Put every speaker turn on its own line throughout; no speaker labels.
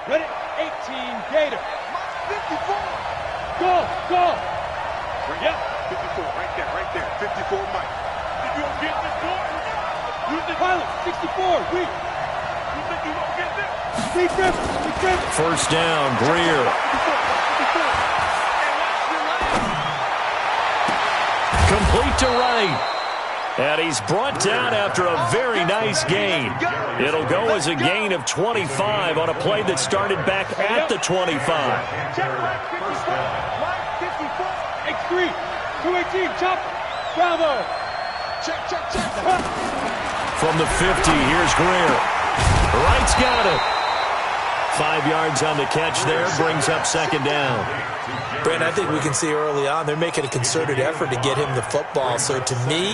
Ready? 18 Gator. 54. Go. Yep.
54, right there. 54, Mike. If you don't get this door,
use the pilot. 64, weak.
You think you don't get this?
Weak grip.
First down, Greer. Complete to right. And he's brought down after a very nice gain. It'll go as a gain of 25 on a play that started back at the 25.
X3, 218, chop. Bravo. Check.
From the 50, here's Greer. Wright's got it. 5 yards on the catch there, brings up second down.
Brent, I think we can see early on they're making a concerted effort to get him the football. So to me,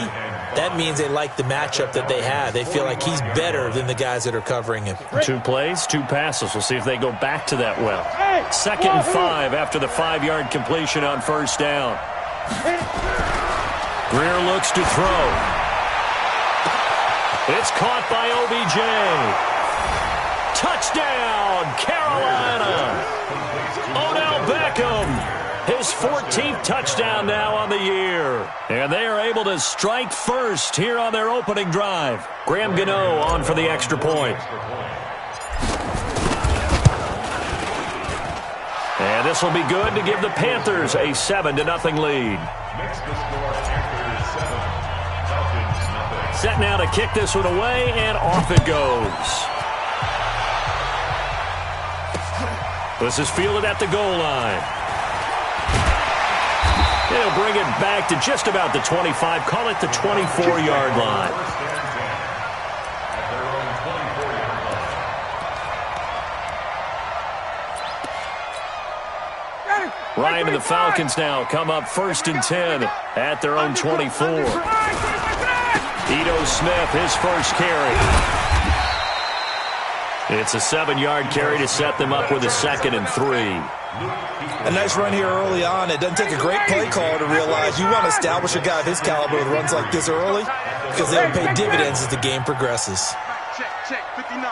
that means they like the matchup that they have. They feel like he's better than the guys that are covering him.
2 plays, 2 passes. We'll see if they go back to that well. Second and 5 after the 5-yard completion on first down. Greer looks to throw. It's caught by OBJ. Touchdown, Carolina! Odell Beckham, his 14th touchdown now on the year. And they are able to strike first here on their opening drive. Graham Gano on for the extra point. And this will be good to give the Panthers a 7-0 lead. Set now to kick this one away, and off it goes. This is fielded at the goal line. They'll bring it back to just about the 25. Call it the 24-yard line. Ryan and the Falcons now come up 1st and 10 at their own 24. Ito Smith, his first carry. It's a 7-yard carry to set them up with a 2nd and 3.
A nice run here early on. It doesn't take a great play call to realize you want to establish a guy of his caliber with runs like this early because they'll pay dividends as the game progresses.
Check. 59.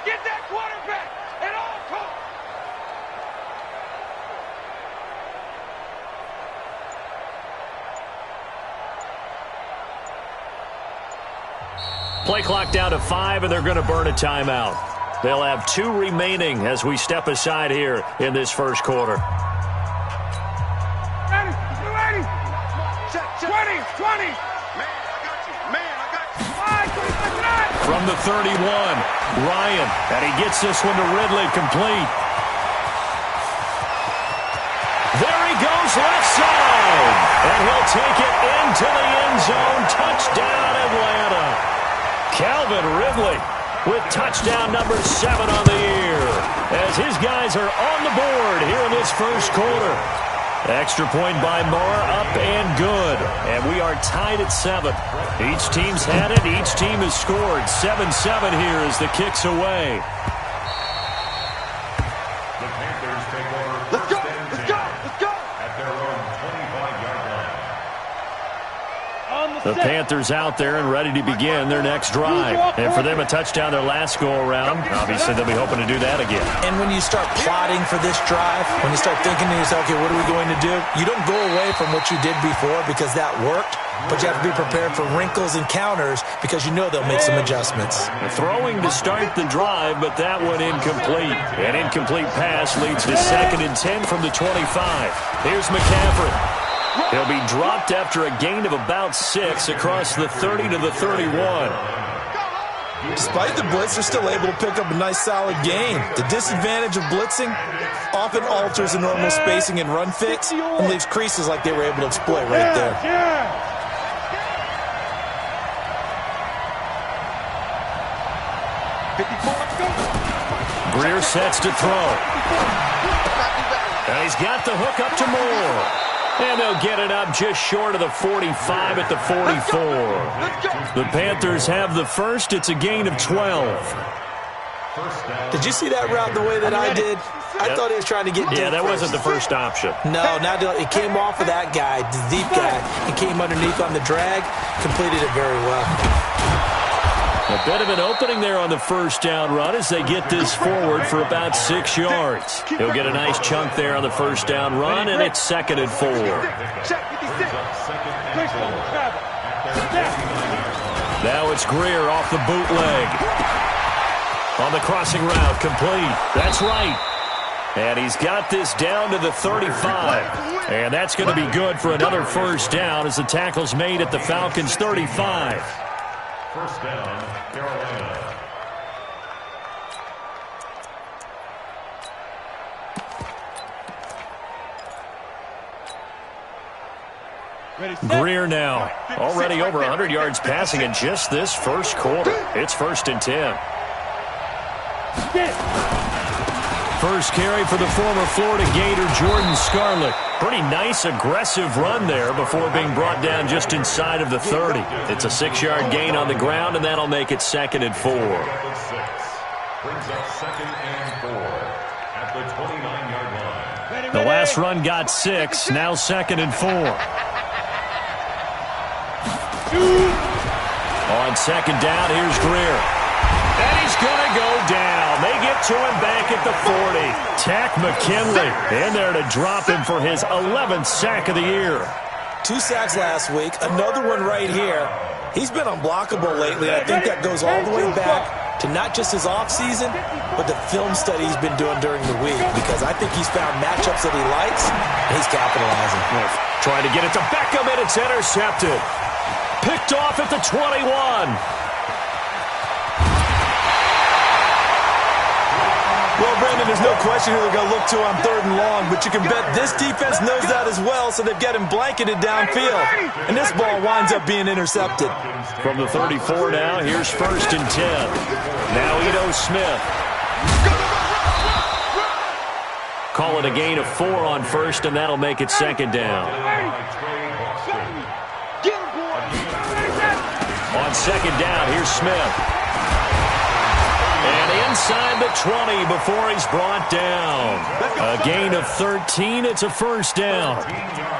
Get that quarterback at all costs.
Play clock down to 5, and they're going to burn a timeout. They'll have 2 remaining as we step aside here in this first quarter.
Ready. 20.
Man, I got you.
From the 31, Ryan, and he gets this one to Ridley complete. There he goes left side, and he'll take it into the end zone. Touchdown, Atlanta. Calvin Ridley with touchdown number 7 on the year as his guys are on the board here in this first quarter. Extra point by Moore, up and good. And we are tied at 7. Each team's had it. Each team has scored. 7-7 here as the kick's away.
The Panthers take over. Let's go. At their own 25-yard line.
The Panthers out there and ready to begin their next drive. And for them, a touchdown their last go-around. Obviously, they'll be hoping to do that again.
And when you start plotting for this drive, when you start thinking to yourself, okay, what are we going to do? You don't go away from what you did before because that worked, but you have to be prepared for wrinkles and counters because you know they'll make some adjustments.
Throwing to start the drive, but that one incomplete. An incomplete pass leads to 2nd and 10 from the 25. Here's McCaffrey. He'll be dropped after a gain of about 6 across the 30 to the 31.
Despite the blitz, they're still able to pick up a nice solid gain. The disadvantage of blitzing often alters the normal spacing and run fix and leaves creases like they were able to exploit right there.
Greer sets to throw. And he's got the hook up to Moore. And they'll get it up just short of the 45 at the 44. The Panthers have the first. It's a gain of 12.
Did you see that route the way that I did? I thought he was trying to get deep.
Yeah, that wasn't the first option.
No, not it came off of that guy, the deep guy. He came underneath on the drag, completed it very well.
A bit of an opening there on the first down run as they get this forward for about 6 yards. He'll get a nice chunk there on the first down run, and it's 2nd and 4. Now it's Greer off the bootleg. On the crossing route, complete. That's right. And he's got this down to the 35. And that's going to be good for another first down as the tackle's made at the Falcons' 35.
First down, Carolina.
Greer now, already over 100 yards passing in just this first quarter. It's 1st and 10. First carry for the former Florida Gator, Jordan Scarlett. Pretty nice, aggressive run there before being brought down just inside of the 30. It's a 6-yard gain on the ground, and that'll make it 2nd and 4.
Brings up 2nd and 4 at the 29-yard line.
The last run got 6, now 2nd and 4. On 2nd down, here's Greer. And he's going to go down. They get to him back at the 40. Tack McKinley in there to drop him for his 11th sack of the year.
2 sacks last week, another one right here. He's been unblockable lately, and I think that goes all the way back to not just his offseason, but the film study he's been doing during the week, because I think he's found matchups that he likes, and he's capitalizing.
Trying to get it to Beckham, and it's intercepted. Picked off at the 21.
Well, Brandon, there's no question who they're going to look to on 3rd and long, but you can bet this defense knows that as well, so they've got him blanketed downfield. And this ball winds up being intercepted.
From the 34 now, here's 1st and 10. Now Ito Smith. Call it a gain of 4 on 1st, and that'll make it 2nd down. On 2nd down, here's Smith. And inside the 20 before he's brought down. A gain of 13. It's a first down.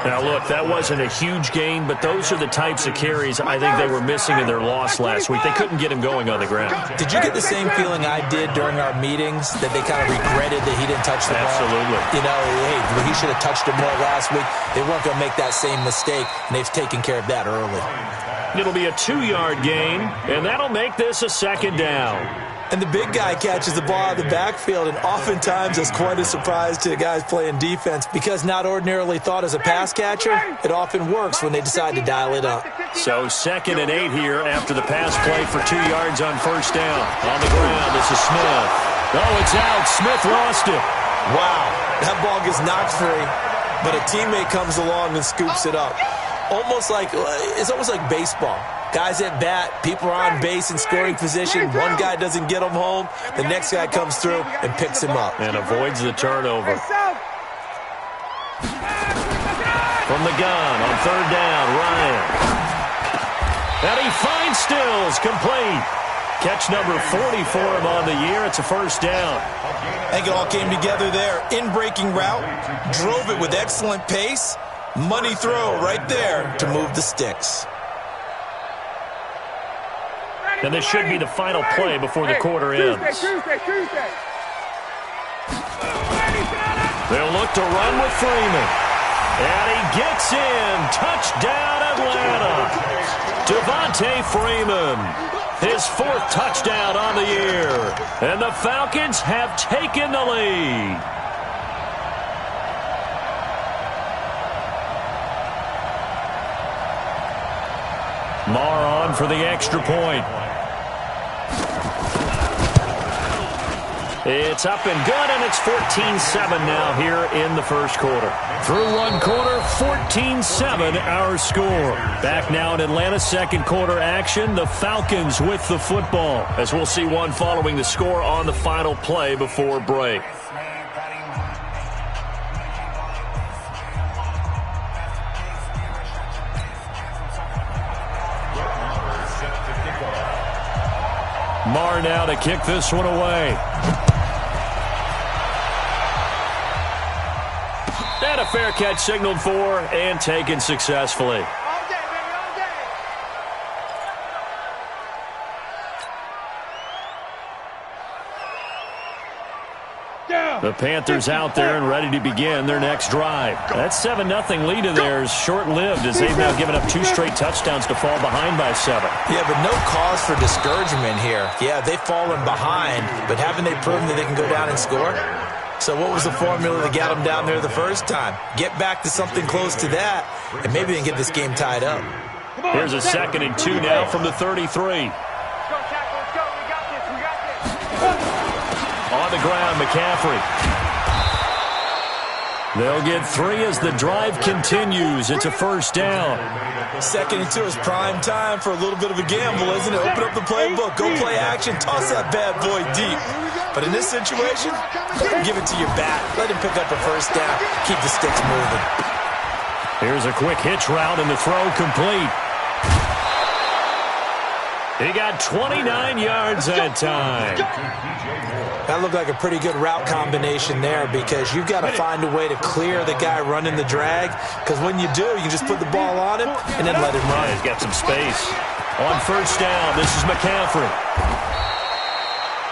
Now, look, that wasn't a huge gain, but those are the types of carries I think they were missing in their loss last week. They couldn't get him going on the ground.
Did you get the same feeling I did during our meetings, that they kind of regretted that he didn't touch the ball?
Absolutely.
You know, hey, he should have touched it more last week. They weren't going to make that same mistake, and they've taken care of that early.
It'll be a 2-yard gain, and that'll make this a 2nd down.
And the big guy catches the ball out of the backfield, and oftentimes it's quite a surprise to the guys playing defense, because not ordinarily thought as a pass catcher, it often works when they decide to dial it up.
So 2nd and 8 here after the pass play for 2 yards on 1st down. On the ground, this is Smith. Oh, it's out. Smith lost it.
Wow, that ball gets knocked free, but a teammate comes along and scoops it up. It's almost like baseball. Guys at bat, people are on base in scoring position. One guy doesn't get him home. The next guy comes through and picks him up.
And avoids the turnover. From the gun on 3rd down, Ryan. And he finds Stills, complete. Catch number 40 for him on the year. It's a first down.
I think it all came together there. In-breaking route, drove it with excellent pace. Money throw right there to move the sticks.
And this should be the final play before the quarter ends. They'll look to run with Freeman. And he gets in. Touchdown, Atlanta. Devontae Freeman. His 4th touchdown on the year. And the Falcons have taken the lead. Marr on for the extra point. It's up and good, and it's 14-7 now here in the first quarter. Through one quarter, 14-7 our score. Back now in Atlanta, second quarter action. The Falcons with the football, as we'll see one following the score on the final play before break. Marr now to kick this one away. And a fair catch signaled for and taken successfully. The Panthers out there and ready to begin their next drive. That 7-0 lead of theirs short-lived as they've now given up 2 straight touchdowns to fall behind by 7.
Yeah, but no cause for discouragement here. Yeah, they've fallen behind, but haven't they proven that they can go down and score? So what was the formula that got them down there the first time? Get back to something close to that, and maybe they can get this game tied up.
Here's a 2nd and 2 now from the 33. On the ground, McCaffrey. They'll get 3 as the drive continues. It's a 1st down.
2nd and 2 is prime time for a little bit of a gamble, isn't it? Open up the playbook, go play action, toss that bad boy deep. But in this situation, give it to your back. Let him pick up a 1st down. Keep the sticks moving.
Here's a quick hitch route and the throw complete. He got 29 yards that time.
That looked like a pretty good route combination there because you've got to find a way to clear the guy running the drag, because when you do, you can just put the ball on him and then let him run.
He's got some space. On 1st down, this is McCaffrey.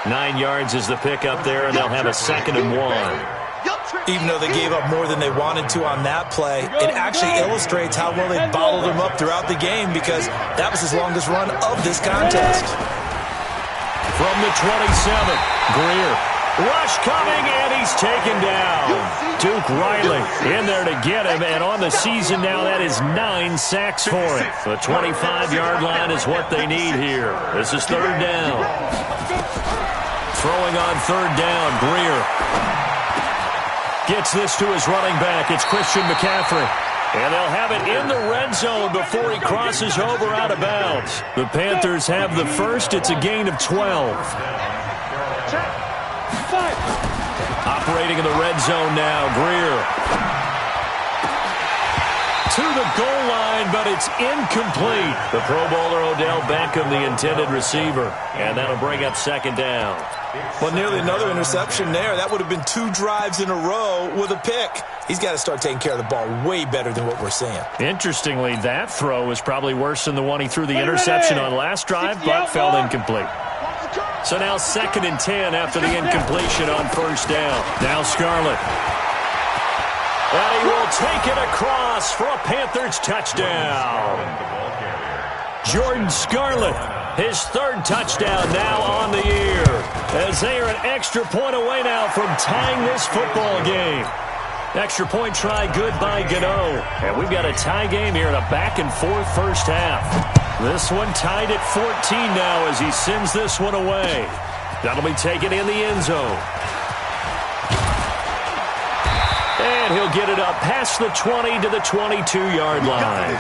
9 yards is the pickup there, and they'll have a 2nd and 1.
Even though they gave up more than they wanted to on that play, it actually illustrates how well they bottled him up throughout the game because that was his longest run of this contest.
From the 27, Greer. Rush coming, and he's taken down. Duke Riley in there to get him, and on the season now, that is 9 sacks for him. The 25-yard line is what they need here. This is 3rd down. Throwing on 3rd down, Greer. Gets this to his running back. It's Christian McCaffrey. And they'll have it in the red zone before he crosses over out of bounds. The Panthers have the first. It's a gain of 12. Operating in the red zone now, Greer. To the goal line, but it's incomplete. The Pro Bowler Odell Beckham, the intended receiver. And that'll bring up 2nd down.
Well, nearly another interception there. That would have been 2 drives in a row with a pick. He's got to start taking care of the ball way better than what we're seeing.
Interestingly, that throw was probably worse than the one he threw the interception on last drive, but fell incomplete. So now 2nd and 10 after the incompletion on 1st down. Now Scarlett. And he will take it across for a Panthers touchdown. Jordan Scarlett, his 3rd touchdown now on the year, as they are an extra point away now from tying this football game. Extra point try good by Gano. And we've got a tie game here in a back-and-forth 1st half. This one tied at 14 now as he sends this one away. That'll be taken in the end zone. And he'll get it up past the 20 to the 22-yard line.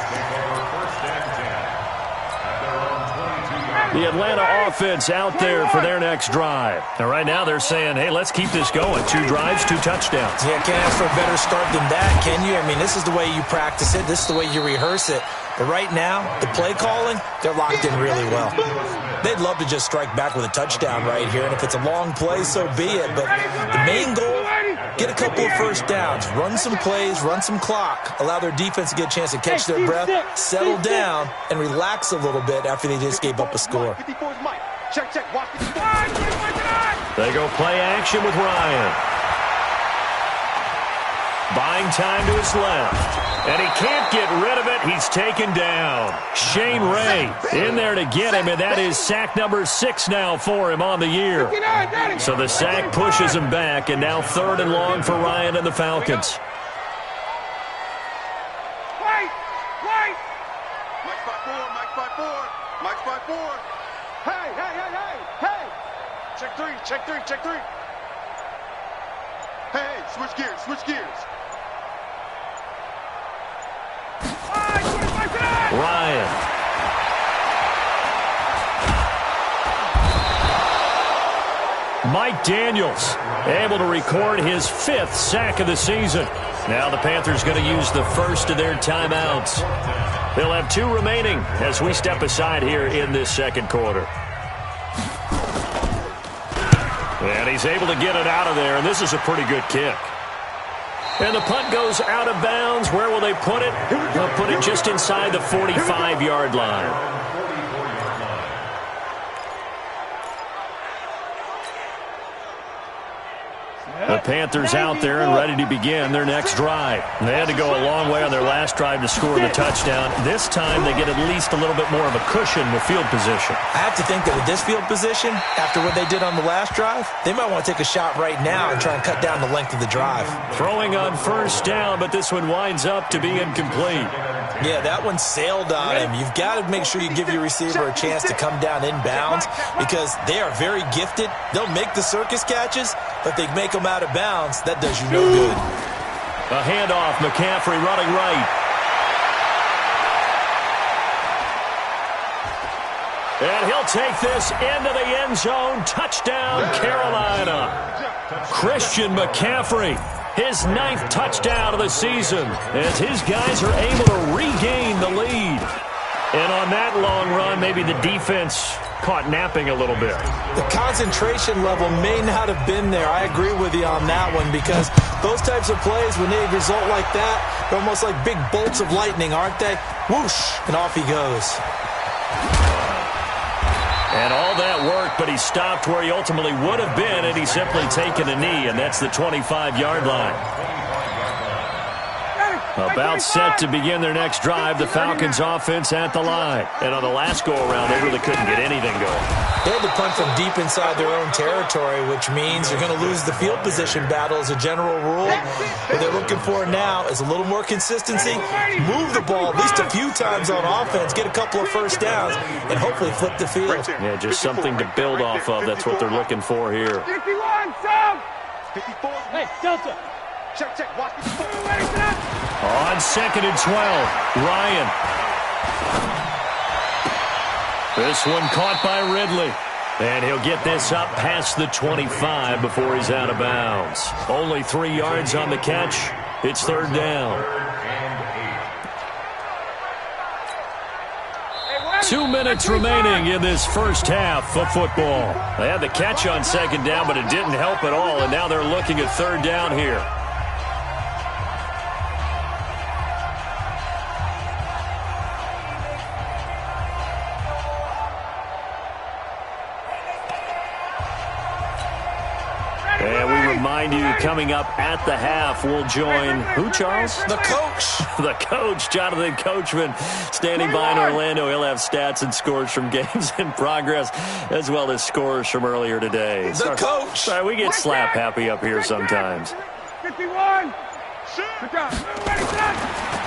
The Atlanta offense out there for their next drive. And right now they're saying, hey, let's keep this going. 2 drives, 2 touchdowns.
Yeah, can't ask for a better start than that, can you? I mean, this is the way you practice it. This is the way you rehearse it. But right now, the play calling, they're locked in really well. They'd love to just strike back with a touchdown right here. And if it's a long play, so be it. But the main goal, get a couple of 1st downs, run some plays, run some clock, allow their defense to get a chance to catch their breath, settle down, and relax a little bit after they just gave up a score.
They go play action with Ryan. Buying time to his left. And he can't get rid of it. He's taken down. Shane Ray in there to get him, and that is sack number 6 now for him on the year. So the sack pushes him back, and now 3rd and long for Ryan and the Falcons.
Wait! Mike's by four. Hey! Check three. Hey, switch gears.
Ryan. Mike Daniels able to record his 5th sack of the season. Now the Panthers going to use the first of their timeouts. They'll have 2 remaining as we step aside here in this 2nd quarter. And he's able to get it out of there, and this is a pretty good kick. And the punt goes out of bounds. Where will they put it? They'll put it just inside the 45-yard line. The Panthers out there and ready to begin their next drive. They had to go a long way on their last drive to score the touchdown. This time they get at least a little bit more of a cushion with field position.
I have to think that with this field position, after what they did on the last drive, they might want to take a shot right now and try and cut down the length of the drive.
Throwing on first down, but this one winds up to be incomplete.
Yeah, that one sailed on him. You've got to make sure you give your receiver a chance to come down inbounds because they are very gifted. They'll make the circus catches, but they make them out of bounds. That does you no good.
A handoff, McCaffrey running right. And he'll take this into the end zone. Touchdown, Carolina. Christian McCaffrey, his 9th touchdown of the season, as his guys are able to regain the lead. And on that long run, maybe the defense caught napping a little bit.
The concentration level may not have been there. I agree with you on that one because those types of plays, when they result like that, they're almost like big bolts of lightning, aren't they? Whoosh, and off he goes.
And all that worked, but he stopped where he ultimately would have been, and he's simply taken a knee, and that's the 25-yard line. About set to begin their next drive, the Falcons offense at the line. And on the last go-around, they really couldn't get anything going.
They had to punt from deep inside their own territory, which means you're going to lose the field position battle as a general rule. What they're looking for now is a little more consistency, move the ball at least a few times on offense, get a couple of first downs, and hopefully flip the field.
Yeah, just something to build off of. That's what they're looking for here.
51, Sam! 54. Hey, Delta. Check, check. Watch.
On 2nd and 12, Ryan. This one caught by Ridley. And he'll get this up past the 25 before he's out of bounds. Only 3 yards on the catch. It's 3rd down. 2 minutes remaining in this first half of football. They had the catch on 2nd down, but it didn't help at all. And now they're looking at 3rd down here. And we remind you, coming up at the half, we'll join who, Charles?
The coach.
The coach, Jonathan Coachman, standing by in Orlando. He'll have stats and scores from games in progress, as well as scores from earlier today.
The coach.
Sorry, we get slap happy up here sometimes.
51.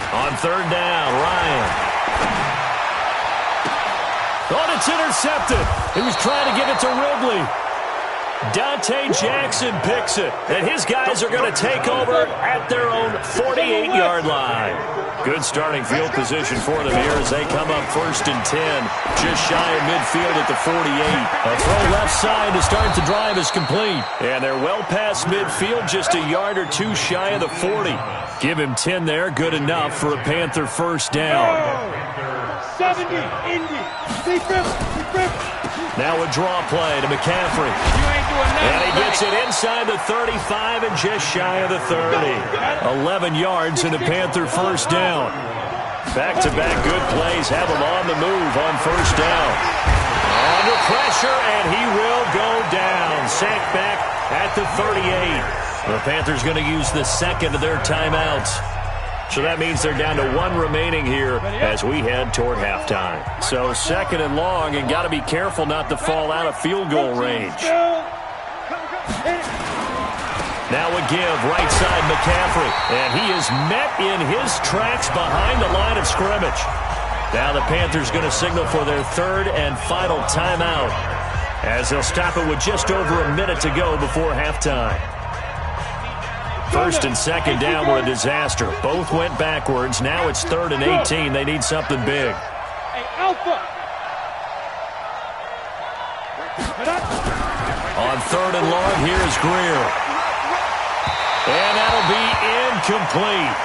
On 3rd down, Ryan. Oh, it's intercepted. He was trying to give it to Ridley. Dante Jackson picks it, and his guys are going to take over at their own 48-yard line. Good starting field position for them here as they come up 1st and 10, just shy of midfield at the 48. A throw left side to start the drive is complete, and they're well past midfield, just a yard or 2 shy of the 40. Give him 10 there, good enough for a Panther first down.
70, Indy.
Now a draw play to McCaffrey. And he gets it inside the 35 and just shy of the 30. 11 yards and a Panther first down. Back-to-back good plays have him on the move on first down. Under pressure, and he will go down. Sacked back at the 38. The Panthers going to use the 2nd of their timeouts. So that means they're down to 1 remaining here as we head toward halftime. So 2nd and long, and got to be careful not to fall out of field goal range. Now a give, right side McCaffrey, and he is met in his tracks behind the line of scrimmage. Now the Panthers going to signal for their 3rd and final timeout as they'll stop it with just over a minute to go before halftime. 1st and 2nd down were a disaster. Both went backwards. Now it's 3rd and 18. They need something big.
Hey, Alpha.
On 3rd and long, here's Greer. And that'll be incomplete.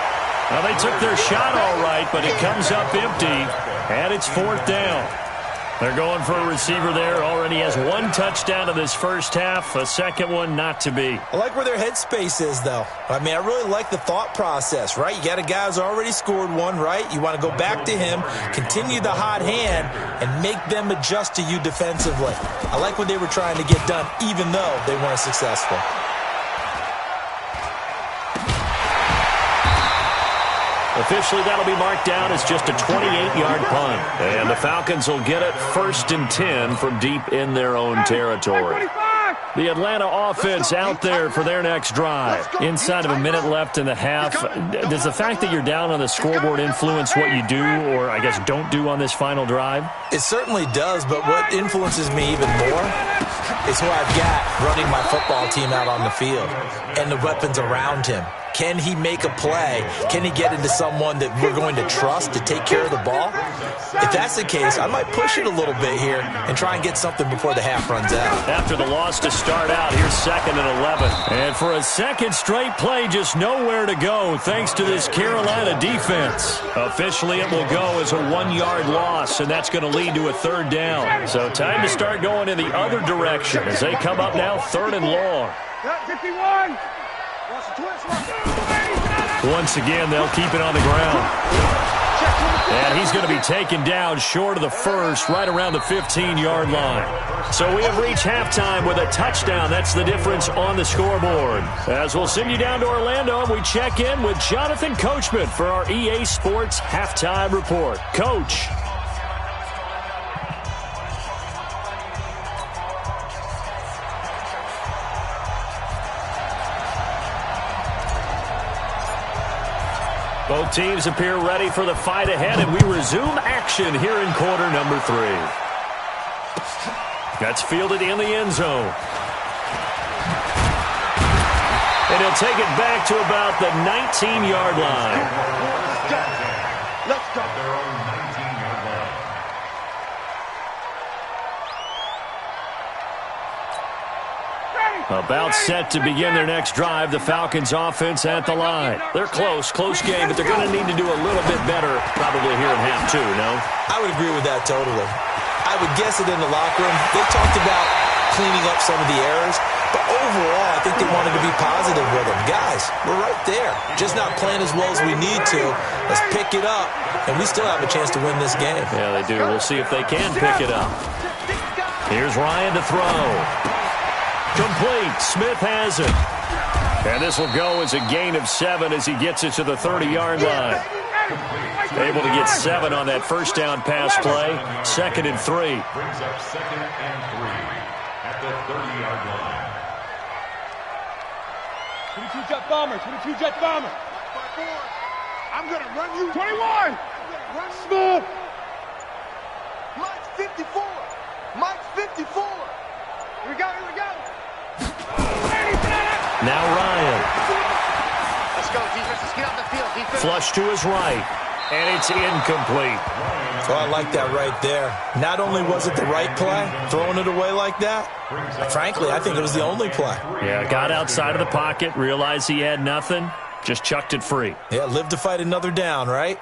Now, they took their shot all right, but it comes up empty, and it's 4th down. They're going for a receiver there. Already has 1 touchdown in this first half. A second one not to be.
I like where their headspace is, though. I mean, I really like the thought process, right? You got a guy who's already scored 1, right? You want to go back to him, continue the hot hand, and make them adjust to you defensively. I like what they were trying to get done, even though they weren't successful.
Officially, that'll be marked down as just a 28-yard punt. And the Falcons will get it 1st and 10 from deep in their own territory. The Atlanta offense out there for their next drive. Inside of a minute left in the half, does the fact that you're down on the scoreboard influence what you do or, I guess, don't do on this final drive?
It certainly does, but what influences me even more is who I've got running my football team out on the field and the weapons around him. Can he make a play? Can he get into someone that we're going to trust to take care of the ball? If that's the case, I might push it a little bit here and try and get something before the half runs out.
After the loss to start out, here's 2nd and 11. And for a second straight play, just nowhere to go thanks to this Carolina defense. Officially, it will go as a 1-yard loss, and that's going to lead to a 3rd down. So time to start going in the other direction as they come up now 3rd and long.
51.
Once again, they'll keep it on the ground. And he's going to be taken down short of the first, right around the 15-yard line. So we have reached halftime with a touchdown. That's the difference on the scoreboard. As we'll send you down to Orlando, and we check in with Jonathan Coachman for our EA Sports Halftime Report. Coach. Both teams appear ready for the fight ahead, and we resume action here in quarter number 3. That's fielded in the end zone. And he'll take it back to about the 19-yard line.
Let's go.
Their own 19-yard line.
About set to begin their next drive, the Falcons offense at the line. They're close game, but they're going to need to do a little bit better probably here in half 2, no?
I would agree with that totally. I would guess it in the locker room. They talked about cleaning up some of the errors, but overall, I think they wanted to be positive with them. Guys, we're right there. Just not playing as well as we need to. Let's pick it up, and we still have a chance to win this game.
Yeah, they do. We'll see if they can pick it up. Here's Ryan to throw. Complete. Smith has it. And this will go as a gain of 7 as he gets it to the 30-yard line. Able to get 7 on that first down pass play. 2nd and 3.
Brings up 2nd and 3 at the 30-yard line.
22 Jet Bomber. 22 Jet Bomber. I'm going to run you. 21. Smith. Mike's 54. Mike's 54. Here we go. Here we go.
Now Ryan.
Let's go, defense. Let's get on the field, defense.
Flush to his right. And it's incomplete.
Oh, I like that right there. Not only was it the right play, throwing it away like that, frankly, I think it was the only play.
Yeah, got outside of the pocket, realized he had nothing, just chucked it free.
Yeah, live to fight another down, right?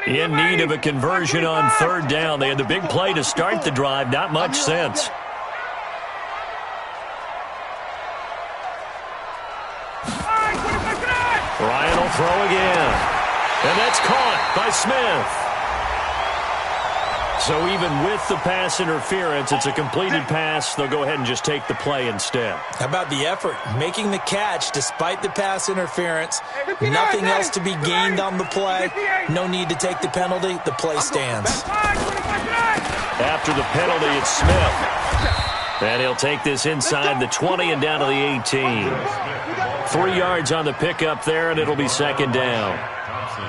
In need of a conversion on 3rd down. They had the big play to start the drive. Not much sense. Ryan will throw again. And that's caught by Smith. So even with the pass interference, it's a completed pass. They'll go ahead and just take the play instead.
How about the effort? Making the catch despite the pass interference. Nothing else to be gained on the play. No need to take the penalty. The play stands.
After the penalty, it's Smith. And he'll take this inside the 20 and down to the 18. 3 yards on the pickup there, and it'll be 2nd down.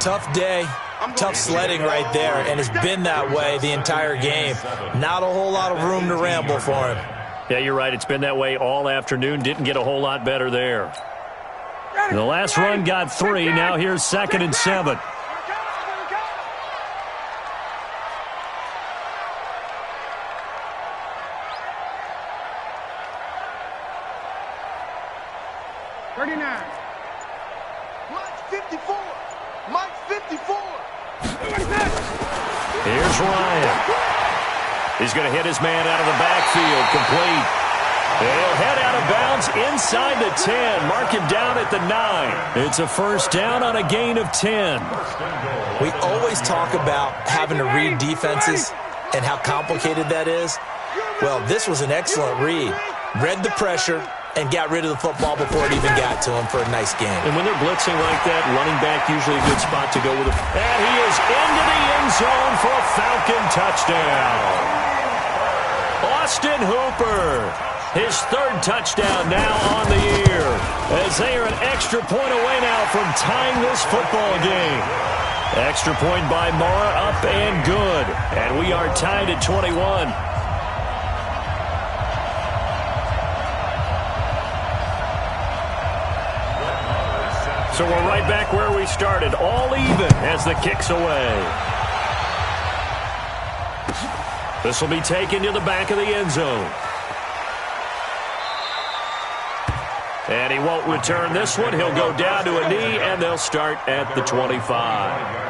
Tough day. Tough sledding right there, and it's been that way the entire game. Not a whole lot of room to ramble for him.
Yeah, you're right. It's been that way all afternoon. Didn't get a whole lot better there. The last run got 3. Now here's 2nd and 7. Here's Ryan. He's going to hit his man out of the backfield. Complete. And he'll head out of bounds inside the 10. Mark him down at the 9. It's a 1st down on a gain of 10.
We always talk about having to read defenses and how complicated that is. Well, this was an excellent read. Read the pressure and got rid of the football before it even got to him for a nice game.
And when they're blitzing like that, running back usually a good spot to go with it. And he is into the end zone for a Falcon touchdown. Austin Hooper, his third touchdown now on the year, as they are an extra point away now from tying this football game. Extra point by Mara, up and good. And we are tied at 21. So we're right back where we started, all even as the kick's away. This will be taken to the back of the end zone. And he won't return this one. He'll go down to a knee, and they'll start at the 25.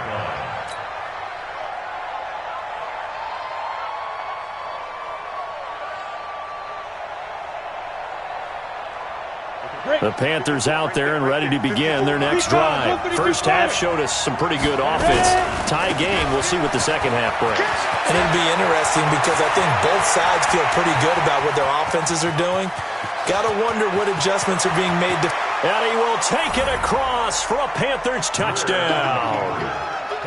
The Panthers out there and ready to begin their next drive. First half showed us some pretty good offense. Tie game, we'll see what the second half brings.
And it'll be interesting because I think both sides feel pretty good about what their offenses are doing. Got to wonder what adjustments are being made.
And he will take it across for a Panthers touchdown.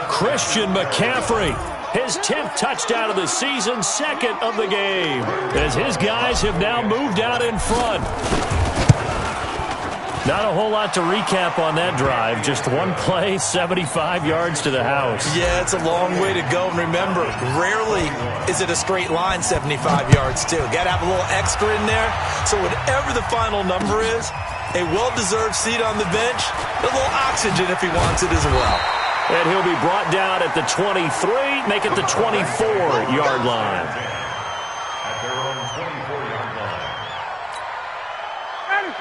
Christian McCaffrey, his 10th touchdown of the season, second of the game, as his guys have now moved out in front. Not a whole lot to recap on that drive. Just one play, 75 yards to the house.
Yeah, it's a long way to go. And remember, rarely is it a straight line 75 yards, too. Got to have a little extra in there. So whatever the final number is, a well-deserved seat on the bench, a little oxygen if he wants it as well.
And he'll be brought down at the 23, make it the 24-yard line.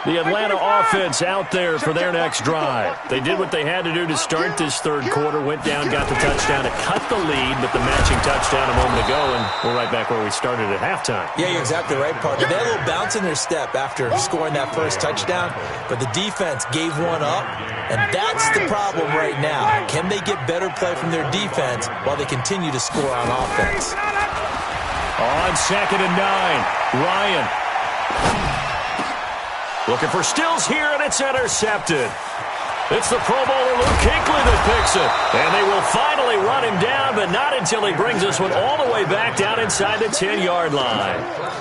The Atlanta offense out there for their next drive. They did what they had to do to start this third quarter, went down, got the touchdown to cut the lead, but the matching touchdown a moment ago, and we're right back where we started at halftime.
Yeah, you're exactly right, partner. They had a little bounce in their step after scoring that first touchdown, but the defense gave one up, and that's the problem right now. Can they get better play from their defense while they continue to score on offense?
On 2nd and 9, Ryan. Looking for Stills here, and it's intercepted. It's the Pro Bowler Luke Kuechly that picks it. And they will finally run him down, but not until he brings this one all the way back down inside the 10-yard line.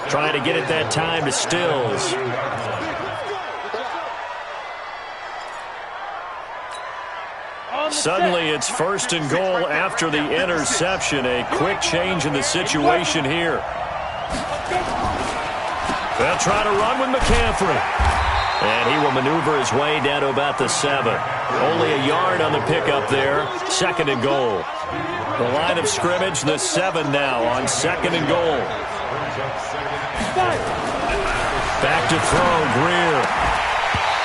Trying to get it that time to Stills. Suddenly it's 1st and goal after the interception. A quick change in the situation here. They'll try to run with McCaffrey. And he will maneuver his way down to about the 7. Only a yard on the pickup there. 2nd and goal. The line of scrimmage, the 7 now on 2nd and goal. Back to throw, Greer.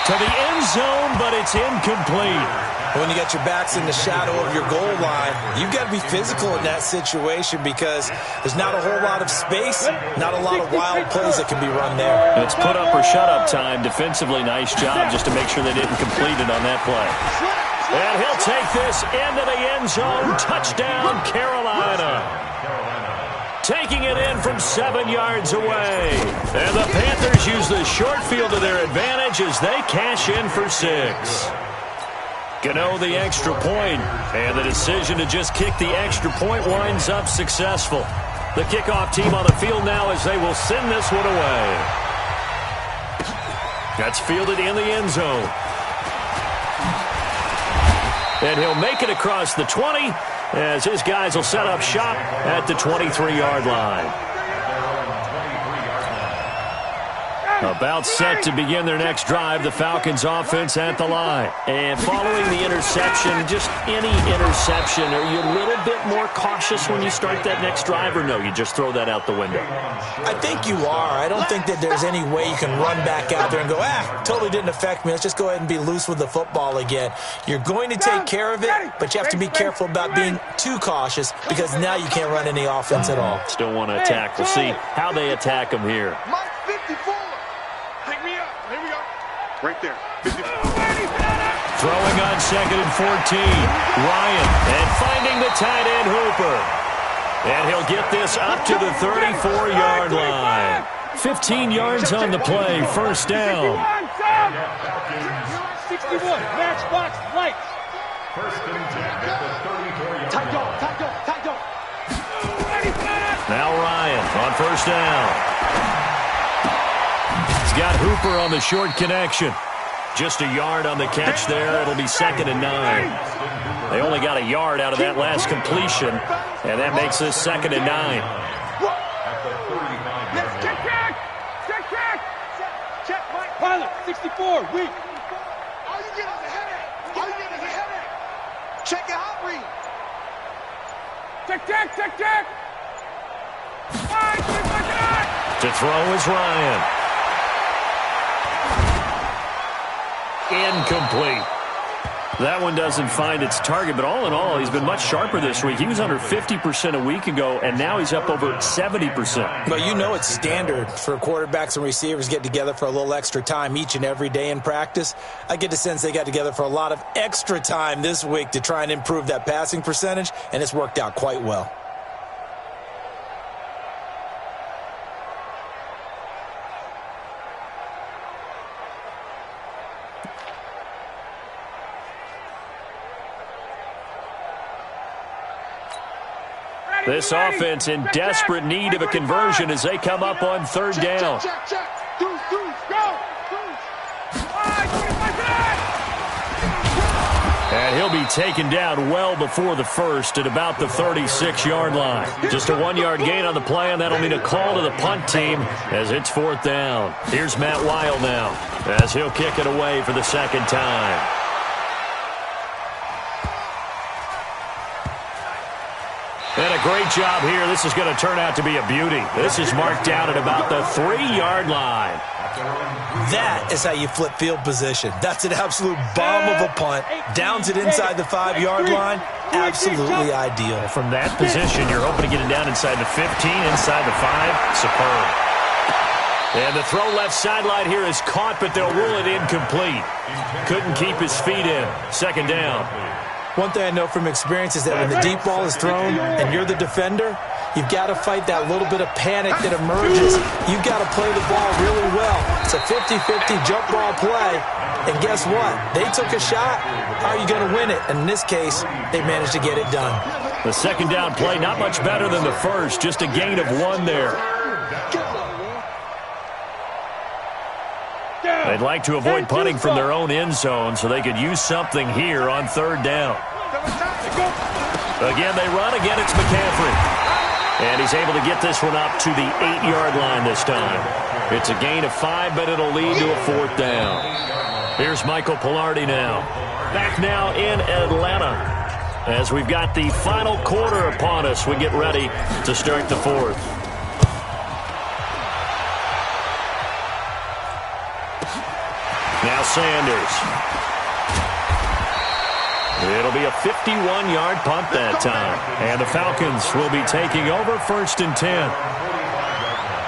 To the end zone, but it's incomplete.
When you got your backs in the shadow of your goal line, you've got to be physical in that situation because there's not a whole lot of space, not a lot of wild plays that can be run there.
And it's put up or shut up time. Defensively, nice job just to make sure they didn't complete it on that play. And he'll take this into the end zone. Touchdown, Carolina. Taking it in from 7 yards away. And the Panthers use the short field to their advantage as they cash in for 6. Gano the extra point, and the decision to just kick the extra point winds up successful. The kickoff team on the field now as they will send this one away. That's fielded in the end zone. And he'll make it across the 20 as his guys will set up shop at the 23-yard line. About set to begin their next drive, the Falcons offense at the line. And following the interception, just any interception, are you a little bit more cautious when you start that next drive, or no, you just throw that out the window?
I think you are. I don't think that there's any way you can run back out there and go, totally didn't affect me. Let's just go ahead and be loose with the football again. You're going to take care of it, but you have to be careful about being too cautious because now you can't run any offense at all.
Still want to attack. We'll see how they attack them here.
Mike 54. Pick me up. Here we go. Right there. 54.
Throwing on 2nd and 14. Ryan, and finding the tight end Hooper. And he'll get this up to the 34-yard line. 15 yards on the play, first down.
61, matchbox lights.
First and 10 at the 34-yard line.
Tight go.
Now Ryan on first down. He's got Hooper on the short connection. Just a yard on the catch there. It'll be 2nd and 9. They only got a yard out of that last completion, and that makes this 2nd and 9.
At the 35-yard line.
Check, Mike. Pilot, 64, weak.
All you get is a headache. Check your hot read.
Check.
To throw is Ryan. Incomplete. That one doesn't find its target, but all in all, he's been much sharper this week. He was under 50% a week ago, and now he's up over 70%.
But you know it's standard for quarterbacks and receivers get together for a little extra time each and every day in practice. I get the sense they got together for a lot of extra time this week to try and improve that passing percentage, and it's worked out quite well.
This offense in desperate need of a conversion as they come up on 3rd down.
Check. Deuce, go.
And he'll be taken down well before the first at about the 36-yard line. Just a 1-yard gain on the play, and that'll mean a call to the punt team as it's 4th down. Here's Matt Weil now as he'll kick it away for the 2nd time. And a great job here. This is going to turn out to be a beauty. This is marked down at about the 3-yard line.
That is how you flip field position. That's an absolute bomb of a punt. Downs it inside the 5-yard line. Absolutely ideal.
From that position, you're hoping to get it down inside the 15, inside the 5. Superb. And the throw left sideline here is caught, but they'll rule it incomplete. Couldn't keep his feet in. 2nd down.
One thing I know from experience is that when the deep ball is thrown and you're the defender, you've got to fight that little bit of panic that emerges. You've got to play the ball really well. It's a 50-50 jump ball play. And guess what? They took a shot. How are you going to win it? And in this case, they managed to get it done.
The 2nd down play, not much better than the first. Just a gain of 1 there. They'd like to avoid punting from their own end zone so they could use something here on 3rd down. Again, they run. Again, it's McCaffrey. And he's able to get this one up to the 8-yard line this time. It's a gain of 5, but it'll lead to a 4th down. Here's Michael Pilardi now. Back now in Atlanta. As we've got the final quarter upon us, we get ready to start the 4th. Now Sanders. It'll be a 51-yard punt that time. And the Falcons will be taking over 1st and 10.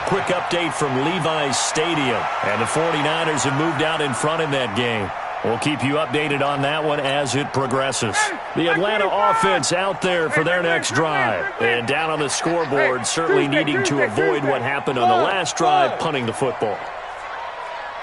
Quick update from Levi's Stadium. And the 49ers have moved out in front in that game. We'll keep you updated on that one as it progresses. The Atlanta offense out there for their next drive. And down on the scoreboard, certainly needing to avoid what happened on the last drive, punting the football.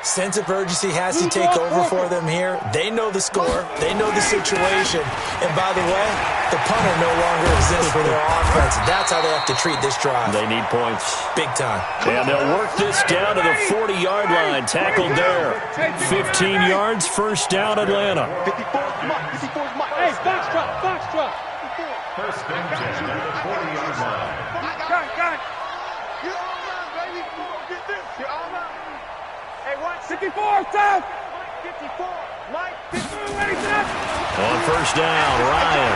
Sense of urgency has to take over for them here. They know the score. They know the situation. And by the way, the punter no longer exists for their offense. That's how they have to treat this drive.
They need points.
Big time.
And they'll work this down to the 40-yard line. Tackled there. 15 yards, 1st down, Atlanta.
54's Mike.
Hey, box drop.
1st and 10 at the 40-yard line.
Got it.
You're all right, baby. Get this. You're all right. Hey, what?
54, south.
54. Mike, 54.
On 1st down, Ryan.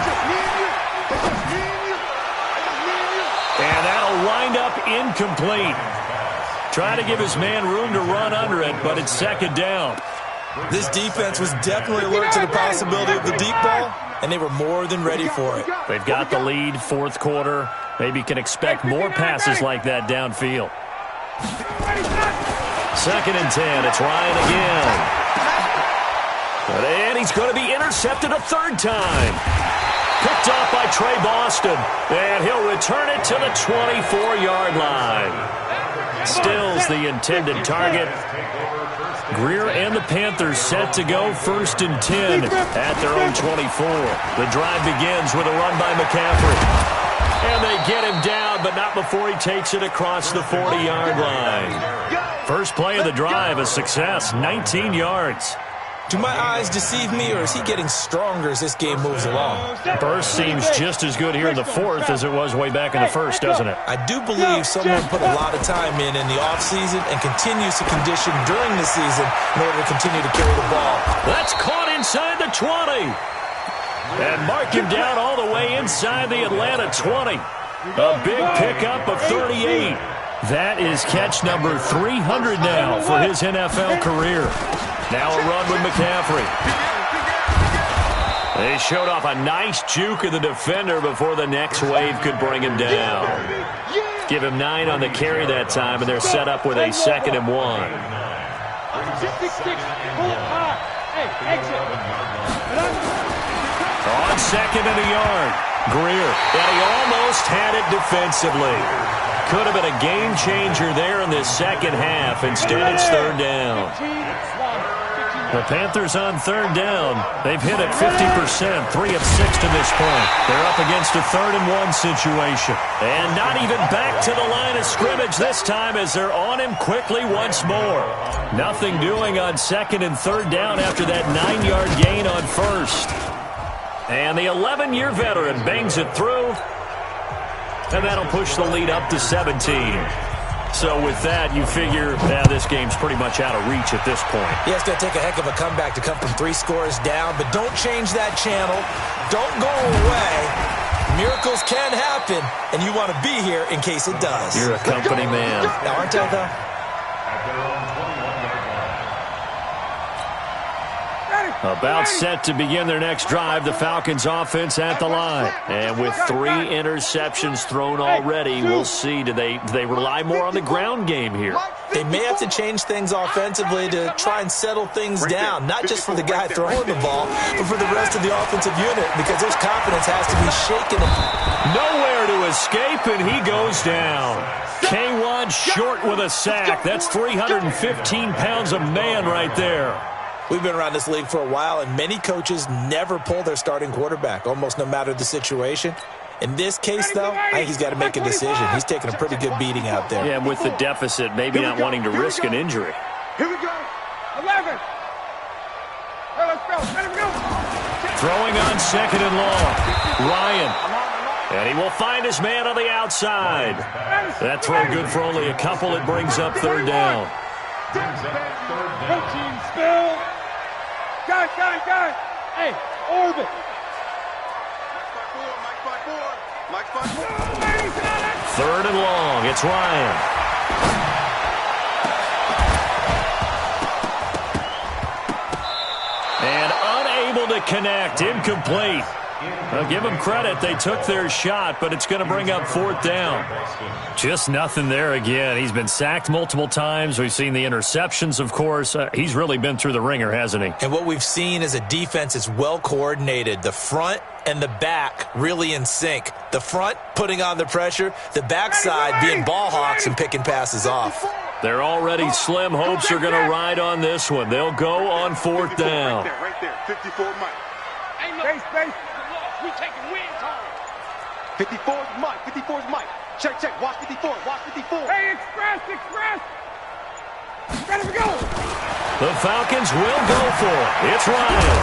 And that'll wind up incomplete. Trying to give his man room to run under it, but it's 2nd down.
This defense was definitely alert to the possibility of the deep ball, and they were more than ready for it.
They've got the lead, 4th quarter. Maybe can expect more passes like that downfield. 2nd and 10. It's Ryan again. And he's going to be intercepted a 3rd time. picked off by Trey Boston, and he'll return it to the 24-yard line. Stills the intended target. Greer and the Panthers set to go 1st and 10 at their own 24. The drive begins with a run by McCaffrey. And they get him down, but not before he takes it across the 40-yard line. First play of the drive, a success, 19 yards.
Do my eyes deceive me, or is he getting stronger as this game moves along?
Burst seems just as good here in the 4th as it was way back in the 1st, doesn't it?
I do believe someone put a lot of time in the offseason and continues to condition during the season in order to continue to carry the ball.
That's caught inside the 20. And mark him down all the way inside the Atlanta 20. A big pickup of 38. That is catch number 300 now for his NFL career. Now a run with McCaffrey. They showed off a nice juke of the defender before the next wave could bring him down. Give him 9 on the carry that time, and they're set up with a 2nd and 1. On 2nd and a yard, Greer. And he almost had it defensively. Could have been a game changer there in this second half. Instead, it's 3rd down. The Panthers on 3rd down. They've hit it 50%, 3 of 6 to this point. They're up against a 3rd and 1 situation. And not even back to the line of scrimmage this time as they're on him quickly once more. Nothing doing on 2nd and 3rd down after that 9-yard gain on 1st. And the 11-year veteran bangs it through. And that'll push the lead up to 17. So with that, you figure this game's pretty much out of reach at this point.
Yeah, it's going to take a heck of a comeback to come from 3 scores down, but don't change that channel. Don't go away. Miracles can happen, and you want to be here in case it does.
You're a company man.
Now, aren't I, though?
About set to begin their next drive, the Falcons offense at the line. And with 3 interceptions thrown already, we'll see. Do they rely more on the ground game here?
They may have to change things offensively to try and settle things down, not just for the guy throwing the ball, but for the rest of the offensive unit, because there's confidence has to be shaken.
Nowhere to escape, and he goes down. K1 short with a sack. That's 315 pounds of man right there.
We've been around this league for a while, and many coaches never pull their starting quarterback, almost no matter the situation. In this case, though, I think he's got to make a decision. He's taking a pretty good beating out there.
Yeah, with the deficit, maybe not wanting to risk an injury.
Here we go. 11. Hey, let's go. Let him go.
Throwing on 2nd and long. Ryan. And he will find his man on the outside. That throw good for only a couple. It brings up 3rd down.
Protein spill. Guys. Hey, orbit.
Mike 5-4.
3rd and long. It's Ryan. And unable to connect. Incomplete. Well, give them credit. They took their shot, but it's going to bring up 4th down. Just nothing there again. He's been sacked multiple times. We've seen the interceptions, of course. He's really been through the ringer, hasn't he?
And what we've seen is a defense that's well coordinated. The front and the back really in sync. The front putting on the pressure, the backside being ball hawks and picking passes off.
They're already slim hopes are going to ride on this one. They'll go on 4th down.
Right there. 54 Mike. Space. We taking wins home. 54 is Mike. 54 is Mike. Check. Watch 54. Hey, express. Ready to go.
The Falcons will go for it. It's Ryan.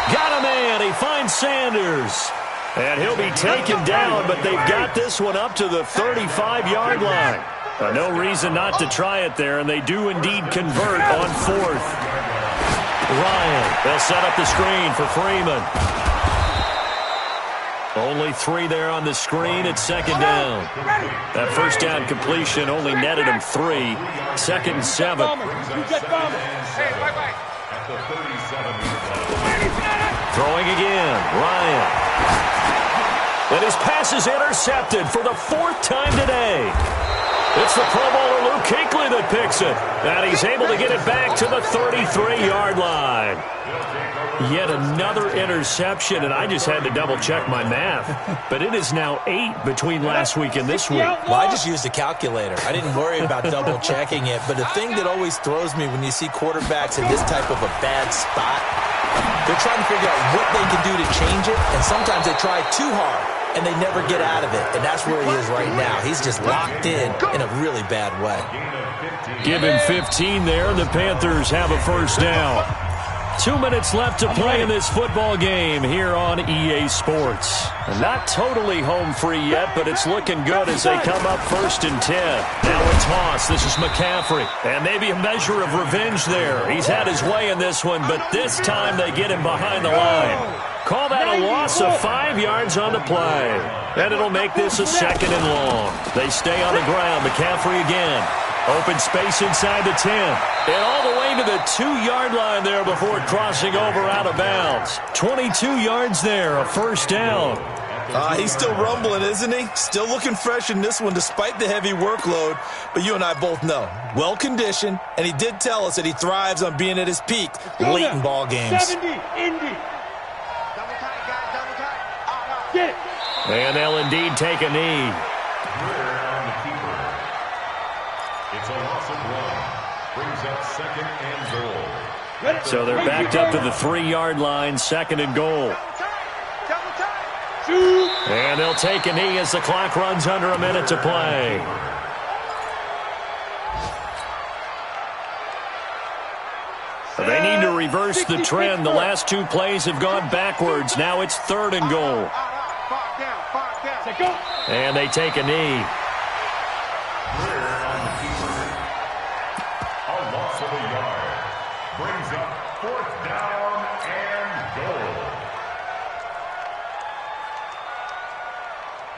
Got a man. He finds Sanders. And he'll be taken down, but they've got this one up to the 35-yard line. No reason not to try it there, and they do indeed convert on 4th. Ryan, they'll set up the screen for Freeman. Only 3 there on the screen at 2nd down. That 1st down completion only netted him 3. 2nd and 7. Throwing again, Ryan. And his pass is intercepted for the 4th time today. It's the Pro Bowler Luke Kuechly that picks it. And he's able to get it back to the 33-yard line. Yet another interception, and I just had to double-check my math. But it is now 8 between last week and this week.
Well, I just used a calculator. I didn't worry about double-checking it. But the thing that always throws me when you see quarterbacks in this type of a bad spot, they're trying to figure out what they can do to change it, and sometimes they try too hard, and they never get out of it. And that's where he is right now. He's just locked in a really bad way.
Give him 15 there. The Panthers have a first down. 2 minutes left to play in this football game here on EA Sports. Not totally home free yet, but it's looking good as they come up 1st and 10. Now a toss. This is McCaffrey. And maybe a measure of revenge there. He's had his way in this one, but this time they get him behind the line. Call that a loss of 5 yards on the play. And it'll make this a 2nd and long. They stay on the ground. McCaffrey again. Open space inside the 10. And all the way to the 2-yard line there before crossing over out of bounds. 22 yards there, a first down.
He's still rumbling, isn't he? Still looking fresh in this one despite the heavy workload. But you and I both know, well-conditioned, and he did tell us that he thrives on being at his peak late in ball games.
70, Indy.
Double tight, guys, double tight.
Get it.
And they'll indeed take a knee.
It's a loss of 1. Brings up 2nd and goal.
So they're backed up to the 3-yard line, 2nd and goal.
Double tight.
Shoot.
And they'll take a knee as the clock runs under a minute to play. They need to reverse the trend. The last 2 plays have gone backwards. Now it's 3rd and goal.
Say go.
And they take a knee.
A loss of a yard. Brings up 4th down and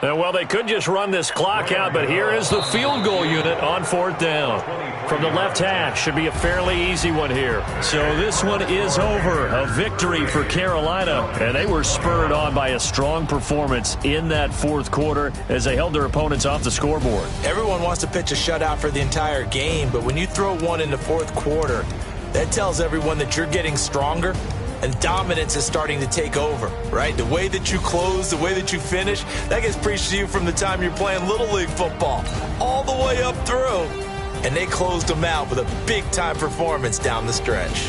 goal.
Well, they could just run this clock out, but here is the field goal unit on 4th down. From the left hash, should be a fairly easy one here. So this one is over. A victory for Carolina, and they were spurred on by a strong performance in that 4th quarter as they held their opponents off the scoreboard.
Everyone wants to pitch a shutout for the entire game, but when you throw one in the 4th quarter, that tells everyone that you're getting stronger and dominance is starting to take over, right? The way that you close, the way that you finish, that gets preached to you from the time you're playing Little League football all the way up through. And they closed them out with a big-time performance down the stretch.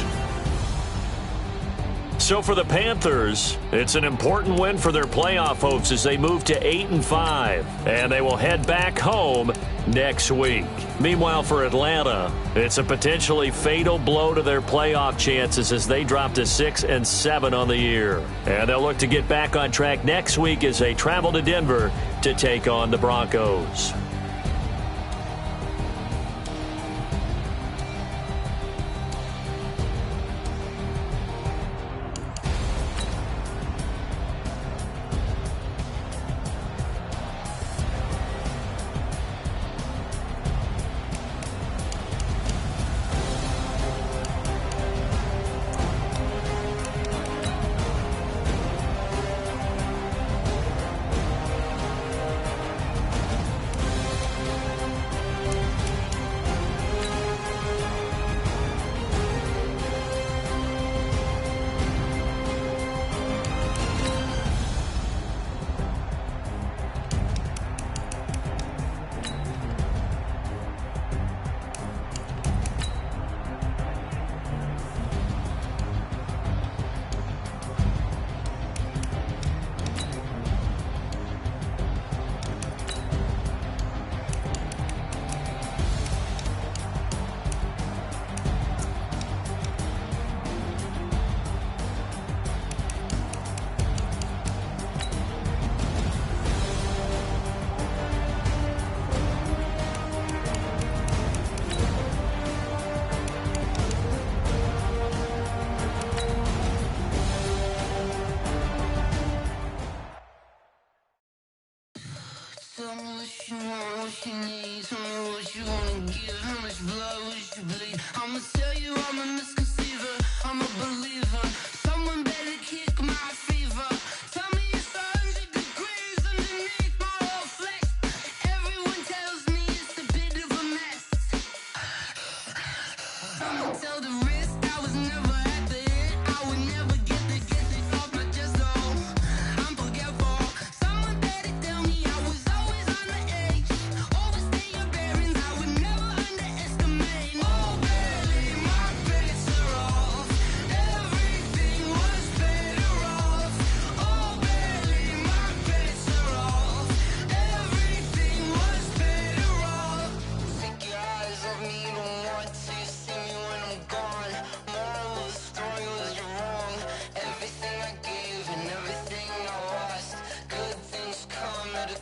So for the Panthers, it's an important win for their playoff hopes as they move to 8-5, and they will head back home next week. Meanwhile, for Atlanta, it's a potentially fatal blow to their playoff chances as they drop to 6-7 on the year. And they'll look to get back on track next week as they travel to Denver to take on the Broncos.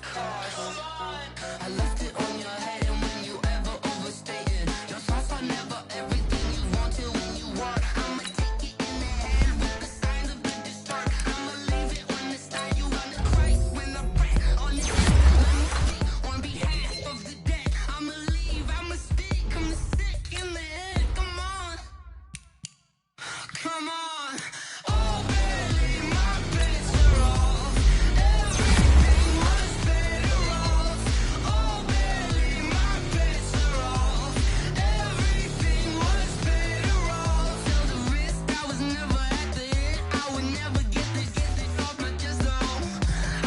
I left it on your head, and when you ever overstate it, your thoughts are never everything you wanted when you want. I'ma take it in the head with the signs of the distort. I'ma leave it on the side, you wanna Christ when I pray on this. Let me speak on behalf of the dead. I'ma leave, I'ma speak, I'm sick in the head. Come on, come on. Oh, barely my bits are off. Everything was better off. Oh, barely my bits are off. Everything was better off. Till the risk, I was never at the hit. I would never get this off my chest, though.